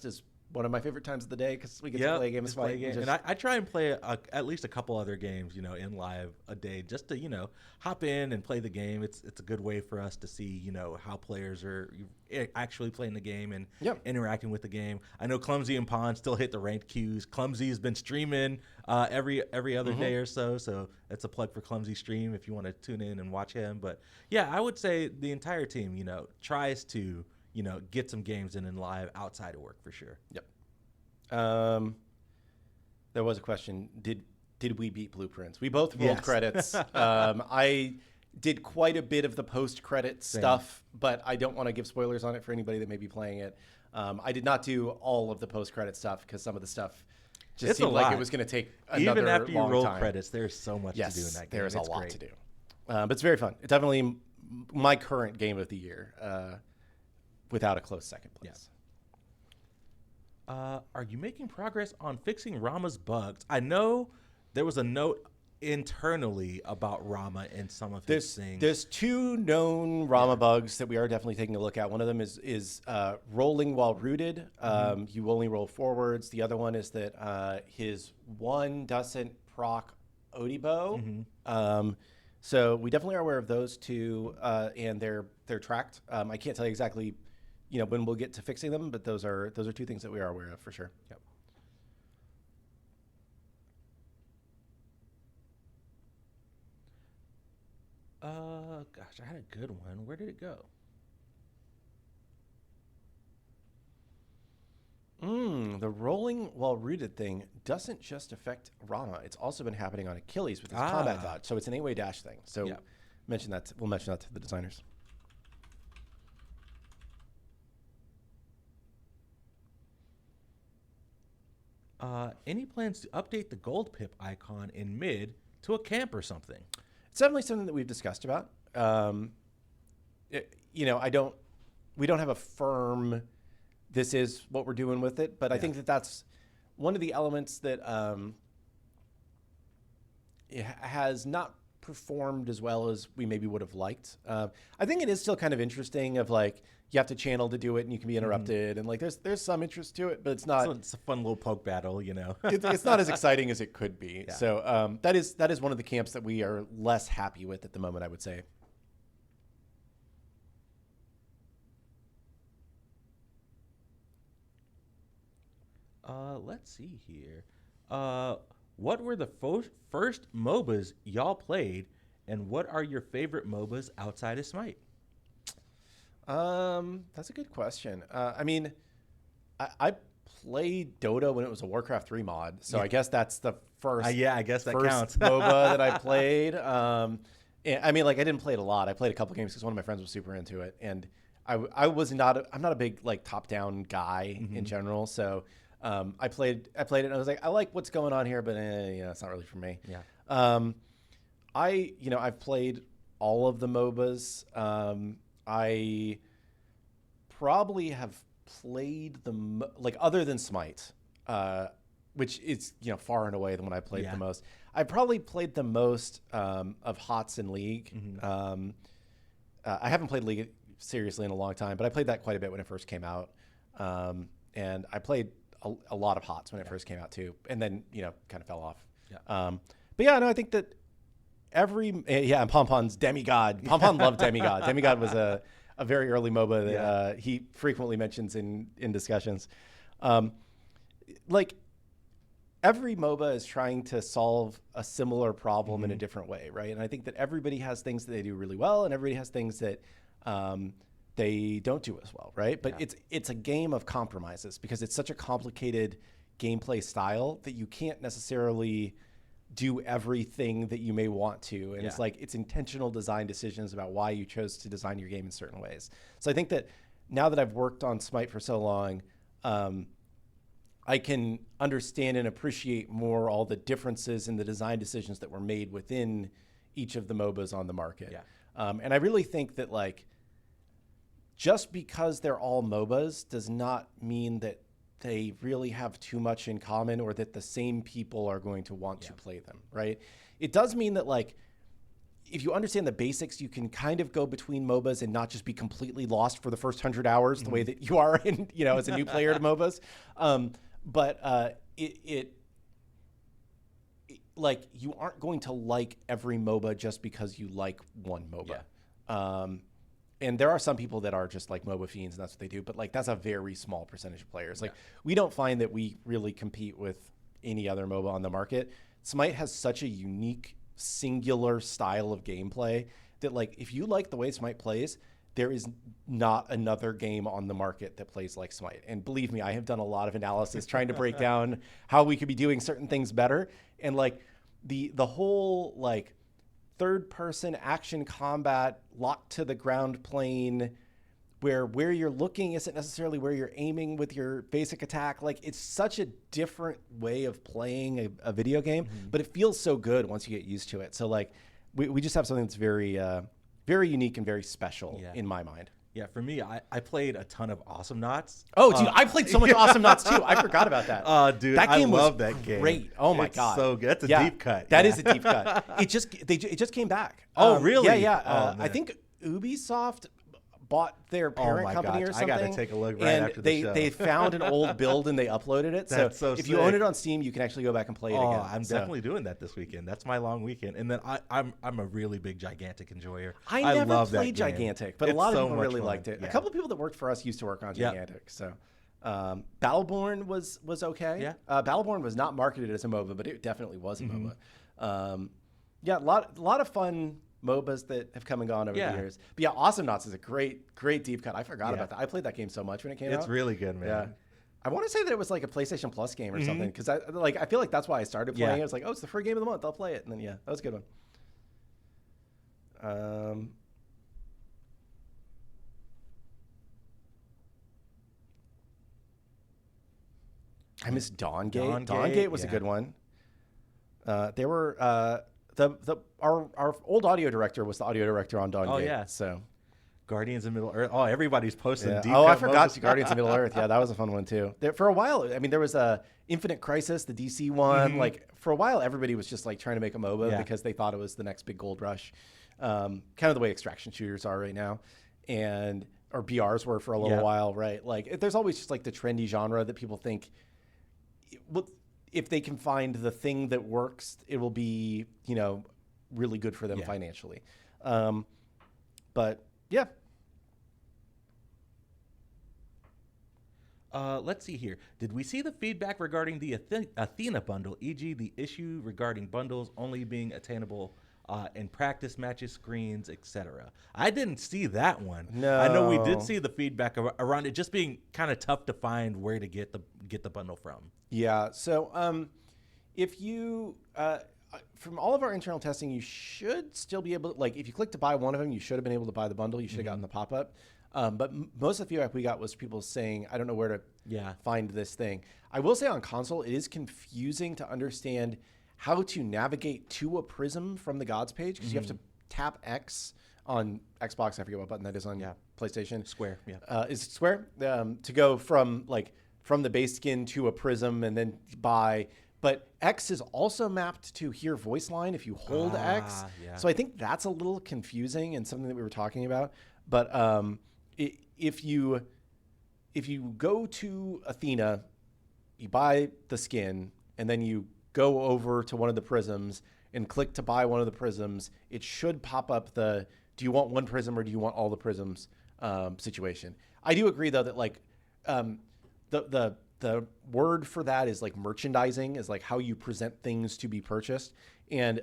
is one of my favorite times of the day because we get to play a game of Smite. And I try and play at least a couple other games, in live a day, just to hop in and play the game. It's a good way for us to see how players are actually playing the game and interacting with the game. I know Clumsy and Pond still hit the ranked queues. Clumsy has been streaming every other day or so that's a plug for Clumsy stream if you want to tune in and watch him. But yeah, I would say the entire team tries to get some games in live outside of work for sure. Yep. There was a question. Did we beat Blueprints? We both rolled credits. I did quite a bit of the post-credit stuff, but I don't want to give spoilers on it for anybody that may be playing it. I did not do all of the post-credit stuff because some of the stuff just seemed like it was going to take another Even after you long roll time. Credits, there's so much to do in that game. There's it's a lot great. to do. But it's very fun. It's definitely my current game of the year, without a close second place. Are you making progress on fixing Rama's bugs? I know there was a note internally about Rama and some of his things. There's 2 known Rama bugs that we are definitely taking a look at. One of them is rolling while rooted. You only roll forwards. The other one is that his 1 doesn't proc Odibo. So we definitely are aware of those 2, and they're tracked. I can't tell you exactly when we'll get to fixing them, but those are 2 things that we are aware of for sure. Yep. Gosh, I had a good one. Where did it go? The rolling while rooted thing doesn't just affect Rama. It's also been happening on Achilles with his combat dodge. So it's an 8-way dash thing. So we'll mention that to the designers. Any plans to update the gold pip icon in mid to a camp or something? It's definitely something that we've discussed about. You know, we don't have a firm, this is what we're doing with it, but I think that that's one of the elements that it has not performed as well as we maybe would have liked. I think it is still kind of interesting of like, you have to channel to do it and you can be interrupted and like there's some interest to it, but it's not. So it's a fun little poke battle, you know. It's not as exciting as it could be. Yeah. So that is one of the camps that we are less happy with at the moment, I would say. Let's see here. What were the first MOBAs y'all played, and what are your favorite MOBAs outside of Smite? That's a good question. I mean, I played Dota when it was a Warcraft 3 mod, so I guess that's the first. Yeah, I guess that first counts. MOBA that I played. And, I mean, like I didn't play it a lot. I played a couple games because one of my friends was super into it, and I'm not a big like top-down guy in general, so. I played it and I was like, I like what's going on here, but it's not really for me. Yeah. I've played all of the MOBAs. I probably have played like other than Smite, which is, far and away the one I played the most. I probably played the most of HOTS in League. I haven't played League seriously in a long time, but I played that quite a bit when it first came out. And I played a lot of HOTS when it first came out too, and then kind of fell off. Yeah. But yeah, no, I think that and Pompon's Demigod. Pompon loved Demigod. Demigod was a very early MOBA that he frequently mentions in discussions. Like every MOBA is trying to solve a similar problem in a different way, right? And I think that everybody has things that they do really well, and everybody has things that they don't do as well, right? But it's a game of compromises because it's such a complicated gameplay style that you can't necessarily do everything that you may want to. And it's intentional design decisions about why you chose to design your game in certain ways. So I think that now that I've worked on Smite for so long, I can understand and appreciate more all the differences in the design decisions that were made within each of the MOBAs on the market. Yeah. And I really think that like, just because they're all MOBAs does not mean that they really have too much in common or that the same people are going to want to play them, right? It does mean that like, if you understand the basics, you can kind of go between MOBAs and not just be completely lost for the first 100 hours the way that you are in, as a new player to MOBAs. But like you aren't going to like every MOBA just because you like one MOBA. Yeah. And there are some people that are just like MOBA fiends and that's what they do, but like that's a very small percentage of players. Like we don't find that we really compete with any other MOBA on the market. Smite has such a unique, singular style of gameplay that like if you like the way Smite plays, there is not another game on the market that plays like Smite. And believe me, I have done a lot of analysis trying to break down how we could be doing certain things better. And like the whole like third-person action combat, locked to the ground plane, where you're looking isn't necessarily where you're aiming with your basic attack. Like it's such a different way of playing a video game, but it feels so good once you get used to it. So like we just have something that's very, very unique and very special in my mind. Yeah, for me, I played a ton of Awesome Knots. Oh, dude, I played so much Awesome Knots too. I forgot about that. Oh, dude, that game I love was that game. Great. Oh my god, so good. That's a deep cut. That is a deep cut. It just came back. Oh, really? Yeah. I think Ubisoft bought their parent company or something. I gotta take a look right after the show. They found an old build and they uploaded it. So if you own it on Steam, you can actually go back and play it again. I'm definitely doing that this weekend. That's my long weekend. And then I'm a really big Gigantic enjoyer. I never love played that game. Gigantic, but It's a lot of so people much really fun. liked it. Yeah. A couple of people that worked for us used to work on Gigantic. So Battleborn was okay. Yeah. Battleborn was not marketed as a MOBA, but it definitely was a MOBA. A lot of fun MOBAs that have come and gone over the years. But yeah, Awesome Knots is a great deep cut. I forgot about that. I played that game so much when it came out. It's really good, man. Yeah. I want to say that it was like a PlayStation Plus game or something because I feel like that's why I started playing it. I was like, oh, it's the free game of the month. I'll play it. And then that was a good one. I miss Dawn Gate. Dawn Dawn Gate, Gate was a yeah. good one. They were our old audio director was the audio director on Dawn Oh, Gate. yeah. So Guardians of Middle Earth. Oh, everybody's posting yeah. deep. Oh, I cut forgot MOBAs. Guardians of Middle Earth. Yeah, that was a fun one too. For a while, I mean, there was a Infinite Crisis, the DC one. Like for a while, everybody was just like trying to make a MOBA Yeah. because they thought it was the next big gold rush. Kind of the way extraction shooters are right now, or BRs were for a little Yeah. while, right? Like there's always just like the trendy genre that people think, well, if they can find the thing that works, it will be, really good for them Yeah. financially. But yeah. Let's see here. Did we see the feedback regarding the Athena bundle, e.g. the issue regarding bundles only being attainable in practice matches, screens, etc.? I didn't see that one. No. I know we did see the feedback around it just being kind of tough to find where to get the bundle from. Yeah. So if you, from all of our internal testing, you should still be able to, like, if you click to buy one of them, you should have been able to buy the bundle. You should have gotten the pop-up. But most of the feedback we got was people saying, I don't know where to find this thing. I will say on console, it is confusing to understand how to navigate to a prism from the gods page, because you have to tap X on Xbox. I forget what button that is on PlayStation. Square, yeah. Is it square? To go from the base skin to a prism and then buy. But X is also mapped to hear voice line if you hold X. Yeah. So I think that's a little confusing and something that we were talking about. But if you go to Athena, you buy the skin, and then you go over to one of the prisms and click to buy one of the prisms, it should pop up the do you want one prism or do you want all the prisms situation. I do agree, though, that like the word for that is like merchandising, is like how you present things to be purchased. And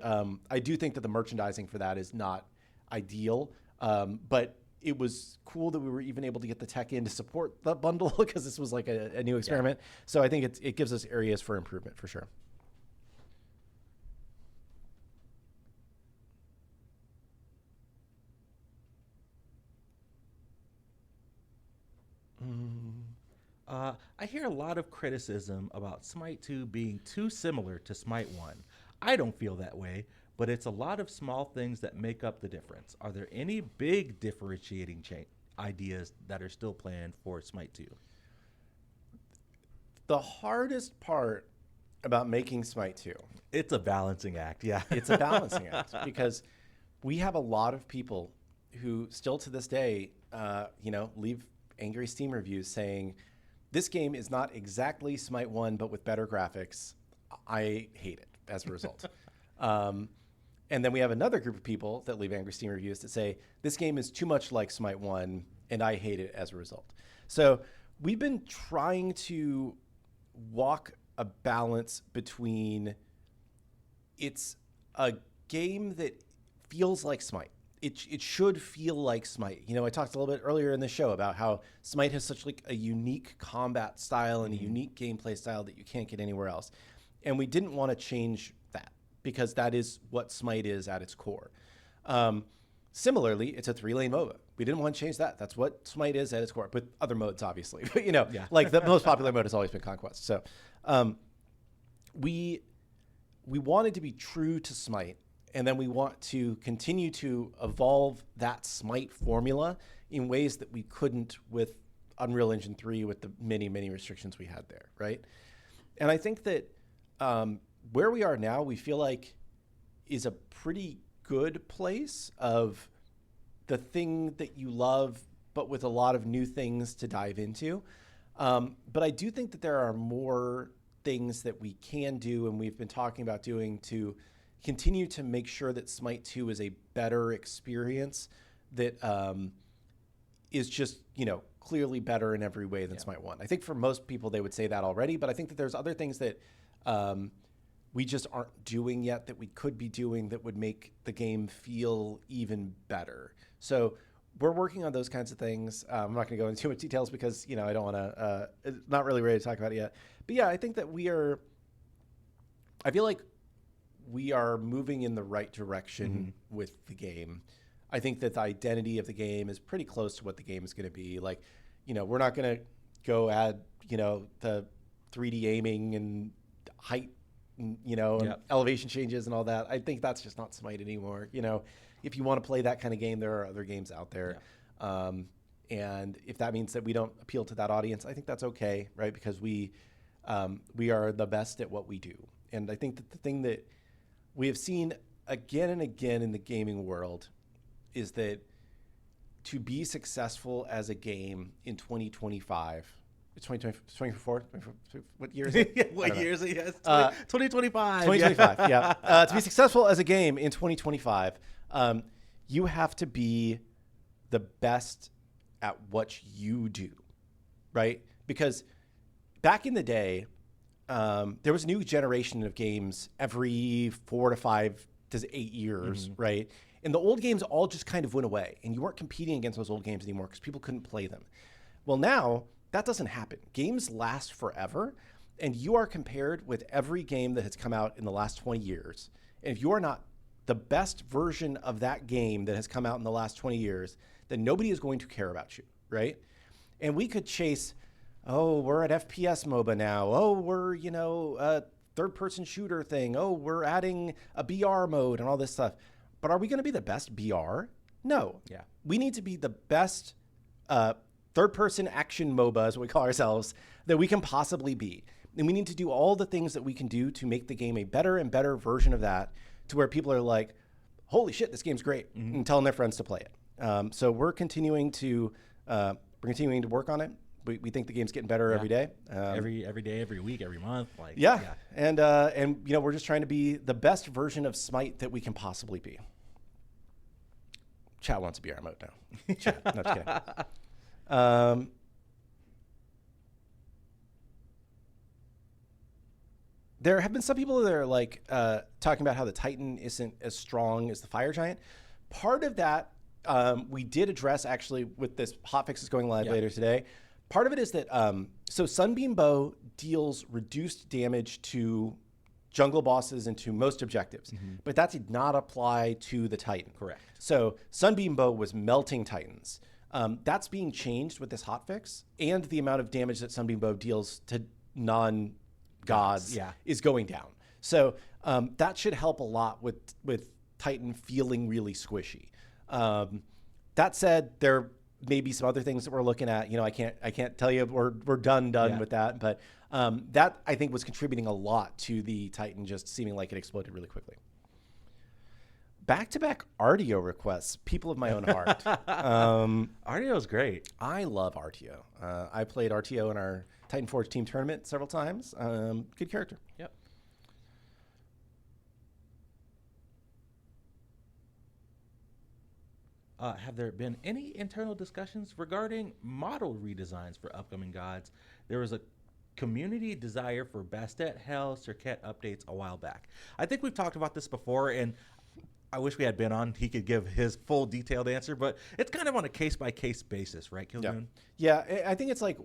I do think that the merchandising for that is not ideal. But it was cool that we were even able to get the tech in to support the bundle because this was like a new experiment. Yeah. So I think it gives us areas for improvement for sure. I hear a lot of criticism about Smite 2 being too similar to Smite 1. I don't feel that way, but it's a lot of small things that make up the difference. Are there any big differentiating ideas that are still planned for Smite 2? The hardest part about making Smite 2. It's a balancing act, yeah. It's a balancing act because we have a lot of people who still to this day, leave angry Steam reviews saying, this game is not exactly Smite 1, but with better graphics. I hate it as a result. And then we have another group of people that leave angry Steam reviews that say, this game is too much like Smite 1, and I hate it as a result. So we've been trying to walk a balance between it's a game that feels like Smite. It should feel like Smite. I talked a little bit earlier in the show about how Smite has such like a unique combat style and a unique gameplay style that you can't get anywhere else. And we didn't want to change that because that is what Smite is at its core. Similarly, it's a 3-lane MOBA. We didn't want to change that. That's what Smite is at its core, with other modes, obviously. But, like the most popular mode has always been Conquest. So we wanted to be true to Smite, and then we want to continue to evolve that Smite formula in ways that we couldn't with Unreal Engine 3 with the many, many restrictions we had there, right? And I think that where we are now, we feel like is a pretty good place of the thing that you love, but with a lot of new things to dive into. But I do think that there are more things that we can do, and we've been talking about doing to continue to make sure that Smite 2 is a better experience that is just, clearly better in every way than Smite 1. I think for most people, they would say that already, but I think that there's other things that we just aren't doing yet that we could be doing that would make the game feel even better. So we're working on those kinds of things. I'm not going to go into too much details because, I don't want to, not really ready to talk about it yet. But yeah, I think that I feel like we are moving in the right direction with the game. I think that the identity of the game is pretty close to what the game is going to be. Like, we're not going to go add, the 3D aiming and height, and, and elevation changes and all that. I think that's just not Smite anymore. If you want to play that kind of game, there are other games out there. Yeah. And if that means that we don't appeal to that audience, I think that's okay, right? Because we are the best at what we do. And I think that the thing that we have seen again and again in the gaming world is that to be successful as a game in 2025, it's 2024? What year is it? What year is it? Yes. 2025. 2025, yeah. To be successful as a game in 2025, you have to be the best at what you do, right? Because back in the day, there was a new generation of games every 4 to 5 to 8 years, right? And the old games all just kind of went away, and you weren't competing against those old games anymore because people couldn't play them. Well, now that doesn't happen. Games last forever, and you are compared with every game that has come out in the last 20 years. And if you are not the best version of that game that has come out in the last 20 years, then nobody is going to care about you, right? And we could chase, we're at FPS MOBA now. We're, a third-person shooter thing. We're adding a BR mode and all this stuff. But are we going to be the best BR? No. Yeah. We need to be the best third-person action MOBA, is what we call ourselves, that we can possibly be. And we need to do all the things that we can do to make the game a better and better version of that, to where people are like, holy shit, this game's great, and telling their friends to play it. So we're continuing to work on it. We think the game's getting better every day. Every day, every week, every month. And we're just trying to be the best version of Smite that we can possibly be. Chat wants to be our mode now. Chat, no, just kidding. There have been some people that are like talking about how the Titan isn't as strong as the Fire Giant. Part of that we did address actually with this hotfix that's going live later today. Part of it is that so Sunbeam Bow deals reduced damage to jungle bosses and to most objectives, but that did not apply to the Titan. Correct. So Sunbeam Bow was melting Titans. That's being changed with this hotfix, and the amount of damage that Sunbeam Bow deals to non-gods is going down. So that should help a lot with Titan feeling really squishy. That said, there may be some other things that we're looking at. I can't tell you we're done with that, but that I think was contributing a lot to the Titan just seeming like it exploded really quickly. Back-to-back Artio requests, people of my own heart. Artio is great. I love Artio. I played Artio in our Titan Forge team tournament several times. Good character. Yep. Have there been any internal discussions regarding model redesigns for upcoming gods? There was a community desire for Bastet, Hel, Serket updates a while back. I think we've talked about this before, and I wish we had Ben on. He could give his full detailed answer, but it's kind of on a case-by-case basis, right, Kildoon? Yeah, I think it's like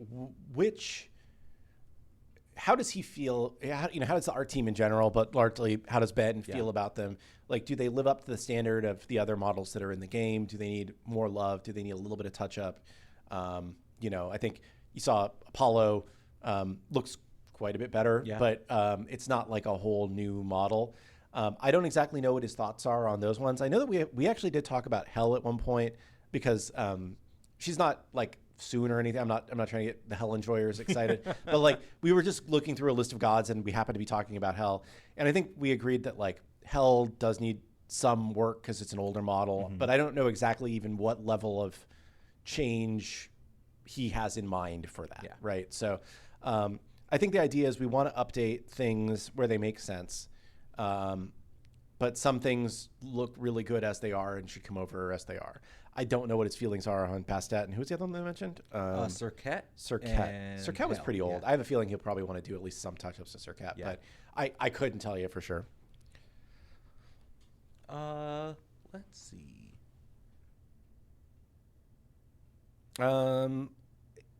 how does he feel? How does our team in general, but largely how does Ben feel about them? Like, do they live up to the standard of the other models that are in the game? Do they need more love? Do they need a little bit of touch up? I think you saw Apollo looks quite a bit better, but it's not like a whole new model. I don't exactly know what his thoughts are on those ones. I know that we actually did talk about Hel at one point because she's not like soon or anything. I'm not trying to get the Hel enjoyers excited, but like we were just looking through a list of gods and we happened to be talking about Hel, and I think we agreed that like Hel does need some work because it's an older model, but I don't know exactly even what level of change he has in mind for that, right? So I think the idea is we want to update things where they make sense, but some things look really good as they are and should come over as they are. I don't know what his feelings are on Bastet, and who's the other one that I mentioned? Serket. Serket was pretty old. I have a feeling he'll probably want to do at least some touch-ups to Serket, but I couldn't tell you for sure. Let's see.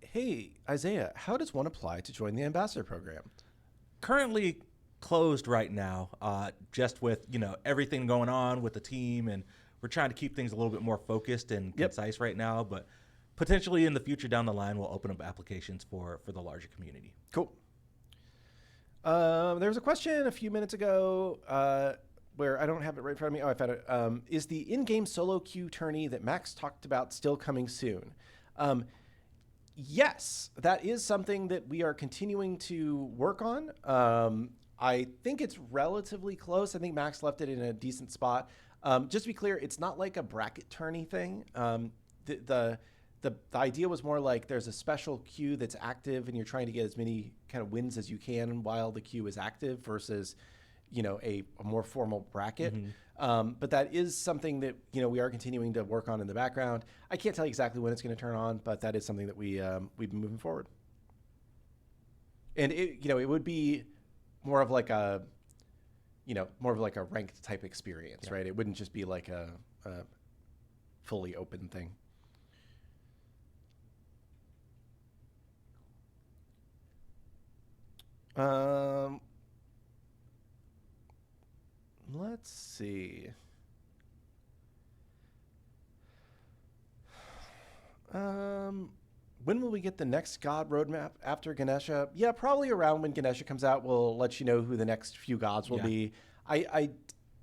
Hey, Isaiah, how does one apply to join the ambassador program? Currently closed right now, just with everything going on with the team, and we're trying to keep things a little bit more focused and concise right now. But potentially in the future down the line, we'll open up applications for the larger community. Cool. There was a question a few minutes ago where I don't have it right in front of me. Oh, I found it. Is the in-game solo queue tourney that Max talked about still coming soon? Yes, that is something that we are continuing to work on. I think it's relatively close. I think Max left it in a decent spot. Just to be clear, it's not like a bracket tourney thing. The idea was more like there's a special queue that's active and you're trying to get as many kind of wins as you can while the queue is active versus, a more formal bracket. But that is something that, we are continuing to work on in the background. I can't tell you exactly when it's going to turn on, but that is something that we've been moving forward. And it would be more of like a ranked type experience, right? It wouldn't just be like a fully open thing. Let's see. When will we get the next God roadmap after Ganesha? Yeah, probably around when Ganesha comes out, we'll let you know who the next few gods will be. I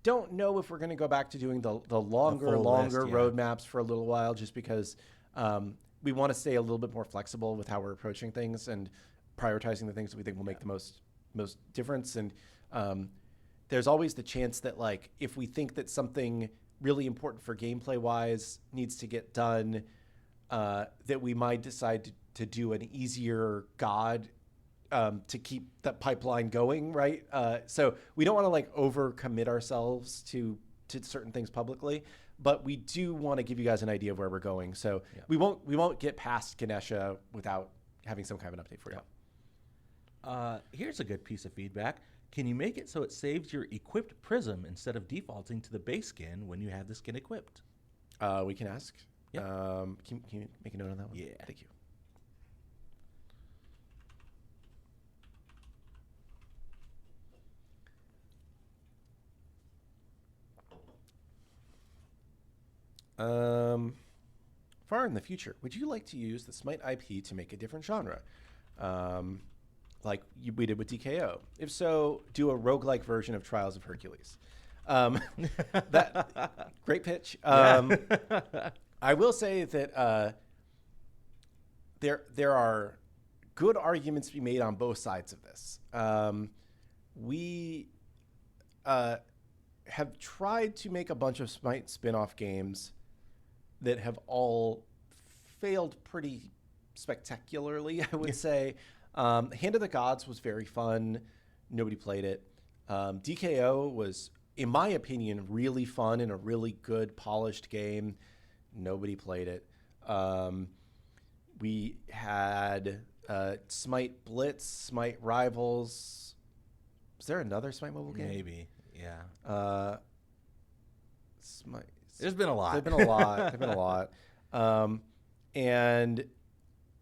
don't know if we're going to go back to doing the longer roadmaps for a little while, just because we want to stay a little bit more flexible with how we're approaching things and prioritizing the things that we think will make the most difference. And there's always the chance that, like, if we think that something really important for gameplay wise needs to get done, that we might decide to do an easier god to keep that pipeline going, right? So we don't want to like overcommit ourselves to certain things publicly, but we do want to give you guys an idea of where we're going. So we won't get past Ganesha without having some kind of an update for you. Here's a good piece of feedback. Can you make it so it saves your equipped prism instead of defaulting to the base skin when you have the skin equipped? We can ask. Yep. Can you make a note on that one? Yeah. Thank you. Far in the future, would you like to use the Smite IP to make a different genre? Like we did with DKO? If so, do a roguelike version of Trials of Hercules. That great pitch. I will say that there are good arguments to be made on both sides of this. We have tried to make a bunch of Smite spin-off games that have all failed pretty spectacularly, I would say. Hand of the Gods was very fun. Nobody played it. DKO was, in my opinion, really fun and a really good, polished game. Nobody played it. We had Smite Blitz, Smite Rivals. Was there another Smite mobile game? Maybe, yeah. Smite. There's been a lot. There've been a lot. And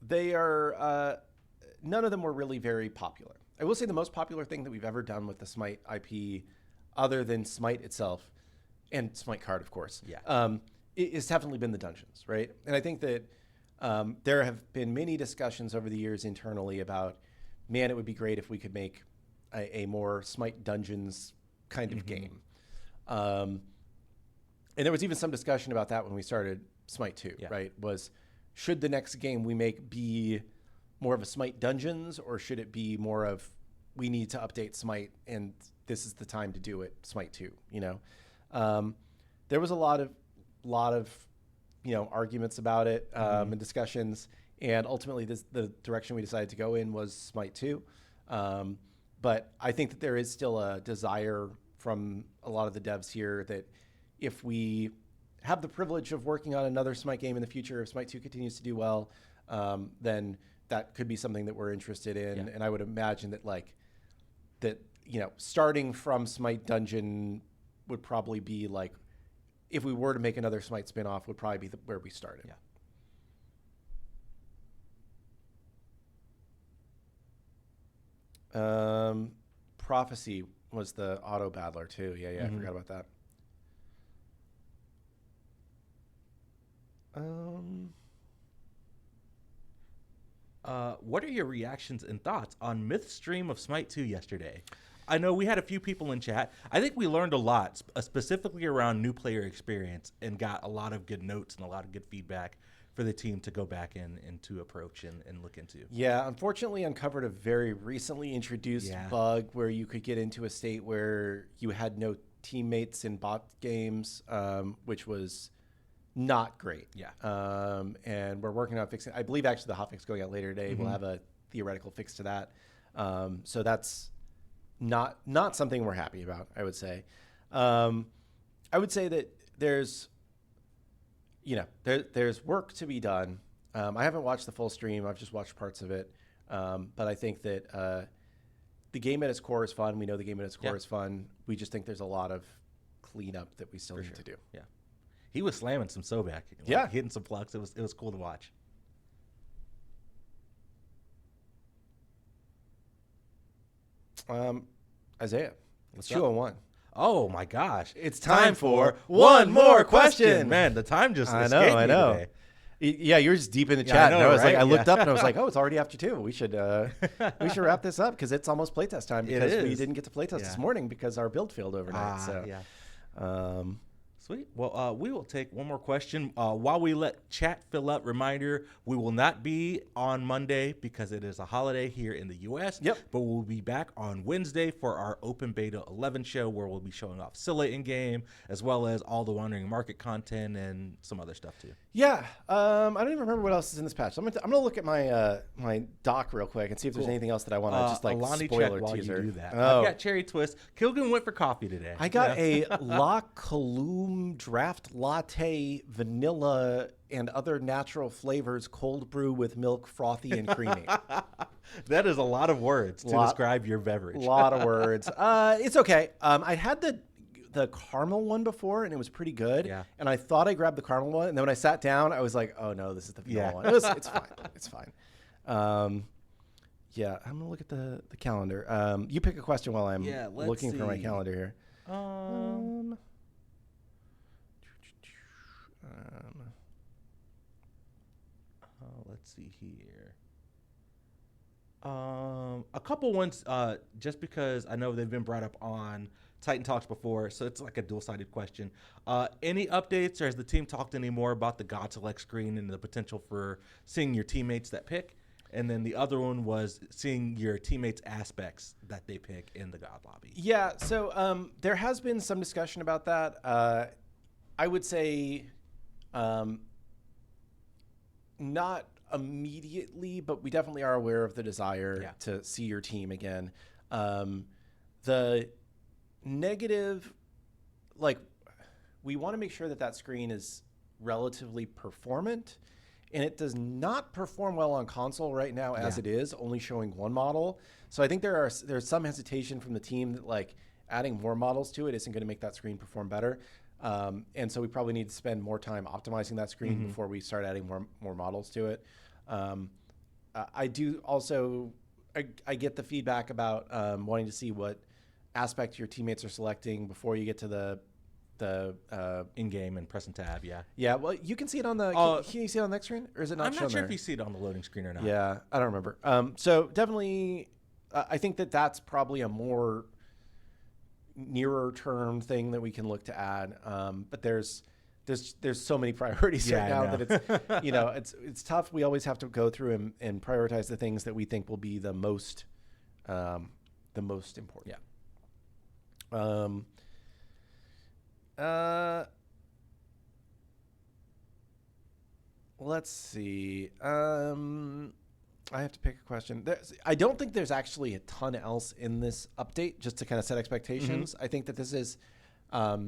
they are, none of them were really very popular. I will say the most popular thing that we've ever done with the Smite IP, other than Smite itself, and Smite card, of course, it's definitely been the dungeons, right? And I think that there have been many discussions over the years internally about, man, it would be great if we could make a more Smite dungeons kind of game. And there was even some discussion about that when we started Smite 2, right? Was, should the next game we make be more of a Smite dungeons, or should it be more of, we need to update Smite and this is the time to do it, Smite 2, There was a lot of arguments about it and discussions, and ultimately the direction we decided to go in was Smite 2. But I think that there is still a desire from a lot of the devs here that if we have the privilege of working on another Smite game in the future, if Smite 2 continues to do well, then that could be something that we're interested in. And I would imagine that starting from Smite Dungeon would probably be like, if we were to make another Smite spinoff, would probably be where we started. Prophecy was the auto battler too. I forgot about that. What are your reactions and thoughts on Myth's stream of Smite 2 yesterday? I know we had a few people in chat. I think we learned a lot, specifically around new player experience, and got a lot of good notes and a lot of good feedback for the team to go back and to approach and look into. Yeah, unfortunately uncovered a very recently introduced bug where you could get into a state where you had no teammates in bot games, which was not great. Yeah. And we're working on fixing. I believe actually the hotfix going out later today. We'll have a theoretical fix to that. So that's not something we're happy about, I would say. I would say that there's work to be done. I haven't watched the full stream. I've just watched parts of it. But I think that the game at its core is fun. We know the game at its core is fun. We just think there's a lot of cleanup that we still need to do. Yeah. He was slamming some Sobek. Hitting some plucks. It was cool to watch. Isaiah, it's 2:01. Oh my gosh! It's time for one more question. Man, the time just I escaped me know. today. Yeah, you're just deep in the chat. I know, and I was right? I looked up and I was like, oh, it's already after 2. We should wrap this up because it's almost playtest time because we didn't get to playtest this morning because our build failed overnight. Sweet. Well, we will take one more question. While we let chat fill up, reminder, we will not be on Monday because it is a holiday here in the U.S. Yep. But we'll be back on Wednesday for our Open Beta 11 show where we'll be showing off Scylla in-game as well as all the Wandering Market content and some other stuff too. Yeah. I don't even remember what else is in this patch. I'm gonna look at my my doc real quick and see if there's anything else that I want to just like Alani, spoiler check while teaser. you do that. Oh. I've got Cherry Twist. Kilgan went for coffee today. I got a La Colombe draft latte, vanilla, and other natural flavors, cold brew with milk, frothy and creamy. That is a lot of words to describe your beverage. A lot of words. It's okay. I had the caramel one before, and it was pretty good. Yeah. And I thought I grabbed the caramel one, and then when I sat down, I was like, oh no, this is the vanilla one. It's fine. It's fine. Yeah, I'm gonna look at the calendar. You pick a question while I'm looking for my calendar here. Let's see here. A couple ones, just because I know they've been brought up on Titan Talks before, so it's like a dual-sided question. Any updates, or has the team talked any more about the God Select screen and the potential for seeing your teammates that pick? And then the other one was seeing your teammates' aspects that they pick in the God lobby. Yeah, so there has been some discussion about that. I would say not immediately, but we definitely are aware of the desire to see your team again. The negative, like, we want to make sure that screen is relatively performant, and it does not perform well on console right now as it is, only showing one model. So I think there's some hesitation from the team that like adding more models to it isn't going to make that screen perform better. And so we probably need to spend more time optimizing that screen before we start adding more models to it. I do also, I get the feedback about wanting to see what aspect your teammates are selecting before you get to the in-game and press and tab, Yeah, well, you can see it on the, can you see it on the next screen? Or is it not I'm shown not sure there? if you see it on the loading screen or not. Yeah, I don't remember. So definitely, I think that's probably a more nearer term thing that we can look to add. But there's so many priorities right now that it's it's tough. We always have to go through and prioritize the things that we think will be the most important. Let's see. I have to pick a question. I don't think there's actually a ton else in this update, just to kind of set expectations. I think that this is, a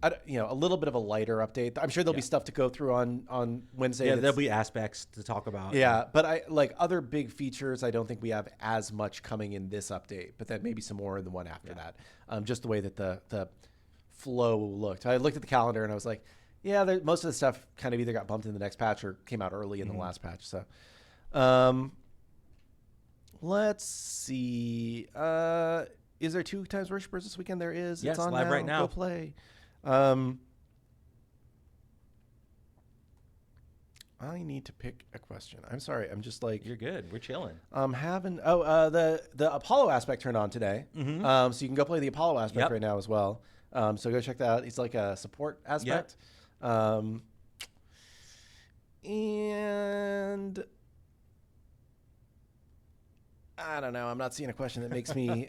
little bit of a lighter update. I'm sure there'll be stuff to go through on Wednesday. Yeah, there'll be aspects to talk about. Yeah, but I like other big features. I don't think we have as much coming in this update, but then maybe some more in the one after that. Just the way that the flow looked. I looked at the calendar and I was like, yeah, most of the stuff kind of either got bumped in the next patch or came out early in the last patch. So, let's see. Is there 2 times worshippers this weekend? There is. Yes, it's on live now. right now. Go play. I need to pick a question. I'm sorry. I'm just like You're good. We're chilling. I'm having the Apollo aspect turned on today. So you can go play the Apollo aspect right now as well. So go check that out. It's like a support aspect. And I don't know. I'm not seeing a question that makes me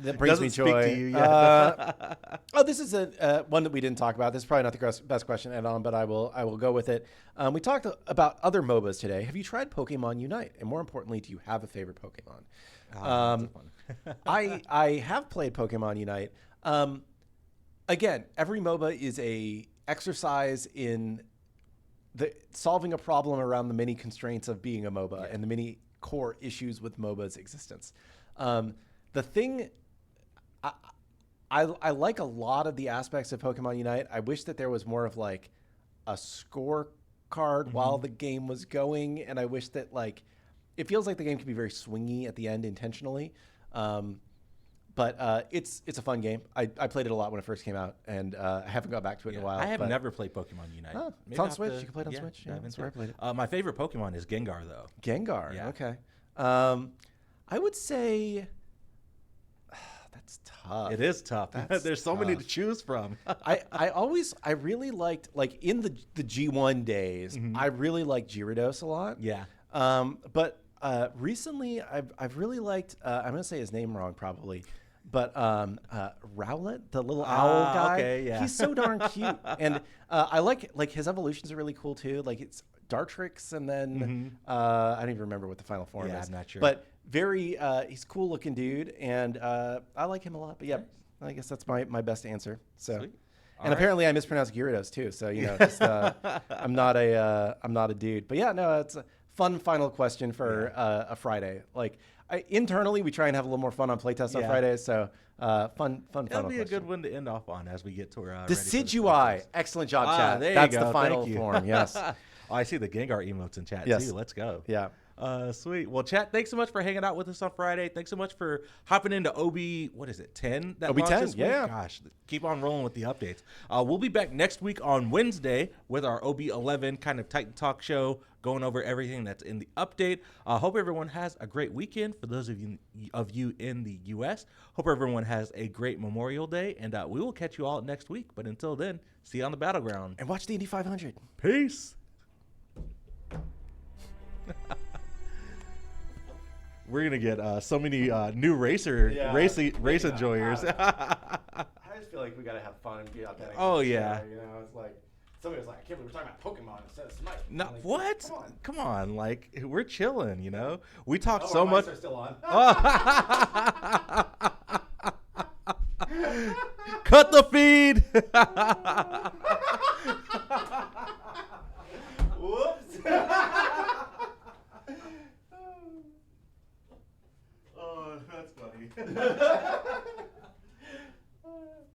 that brings me Doesn't joy. speak to you yet. This is a one that we didn't talk about. This is probably not the best question at all, but I will go with it. We talked about other MOBAs today. Have you tried Pokemon Unite? And more importantly, do you have a favorite Pokemon? I have played Pokemon Unite. Again, every MOBA is a exercise in solving a problem around the many constraints of being a MOBA and the many core issues with MOBA's existence. The thing I like a lot of the aspects of Pokemon Unite. I wish that there was more of like a scorecard while the game was going, and I wish that like it feels like the game can be very swingy at the end intentionally. But it's a fun game. I played it a lot when it first came out, and I haven't got back to it in a while. I have never played Pokemon Unite. Oh, it's on Switch. You can play it on Switch. Yeah, that's where I played it. My favorite Pokemon is Gengar, though. Gengar. Yeah. Okay. I would say that's tough. It is tough. There's so many to choose from. I really liked, like in the G1 days, I really liked Gyarados a lot. Yeah. But recently I've really liked, I'm going to say his name wrong probably, but Rowlet, the little owl guy. Okay, yeah. He's so darn cute. And I like his evolutions are really cool too. Like it's Dartrix, and then I don't even remember what the final form is. Yeah, I'm not sure. But very, he's a cool looking dude, and I like him a lot. But yeah, I guess that's my best answer. So, Sweet. And apparently I mispronounced Gyarados too. So you know, just, I'm not a dude. But yeah, no, it's a fun final question for a Friday. Like internally, we try and have a little more fun on playtest on Fridays. So fun. That'll be a good one to end off on as we get to our Decidueye. Excellent job, chat. There That's you go. the final Thank you. form. Yes. Oh, I see the Gengar emotes in chat Yes. too. Let's go. Yeah. Sweet. Well, chat, thanks so much for hanging out with us on Friday. Thanks so much for hopping into what is it, 10? That OB 10, launched this week? yeah. Gosh, keep on rolling with the updates. We'll be back next week on Wednesday with our OB 11 kind of Titan Talk show, going over everything that's in the update. Hope everyone has a great weekend for those of you in the U.S. Hope everyone has a great Memorial Day, and we will catch you all next week. But until then, see you on the battleground. And watch the Indy 500. Peace. We're gonna get so many new race enjoyers. I just feel like we gotta have fun and be authentic. Oh, yeah. You know, it's like somebody was like, "I can't believe we're talking about Pokemon instead of Smite." No, I'm like, what? Come on, like we're chilling, you know. We talk Oh, so our much. mics are still on. Cut the feed.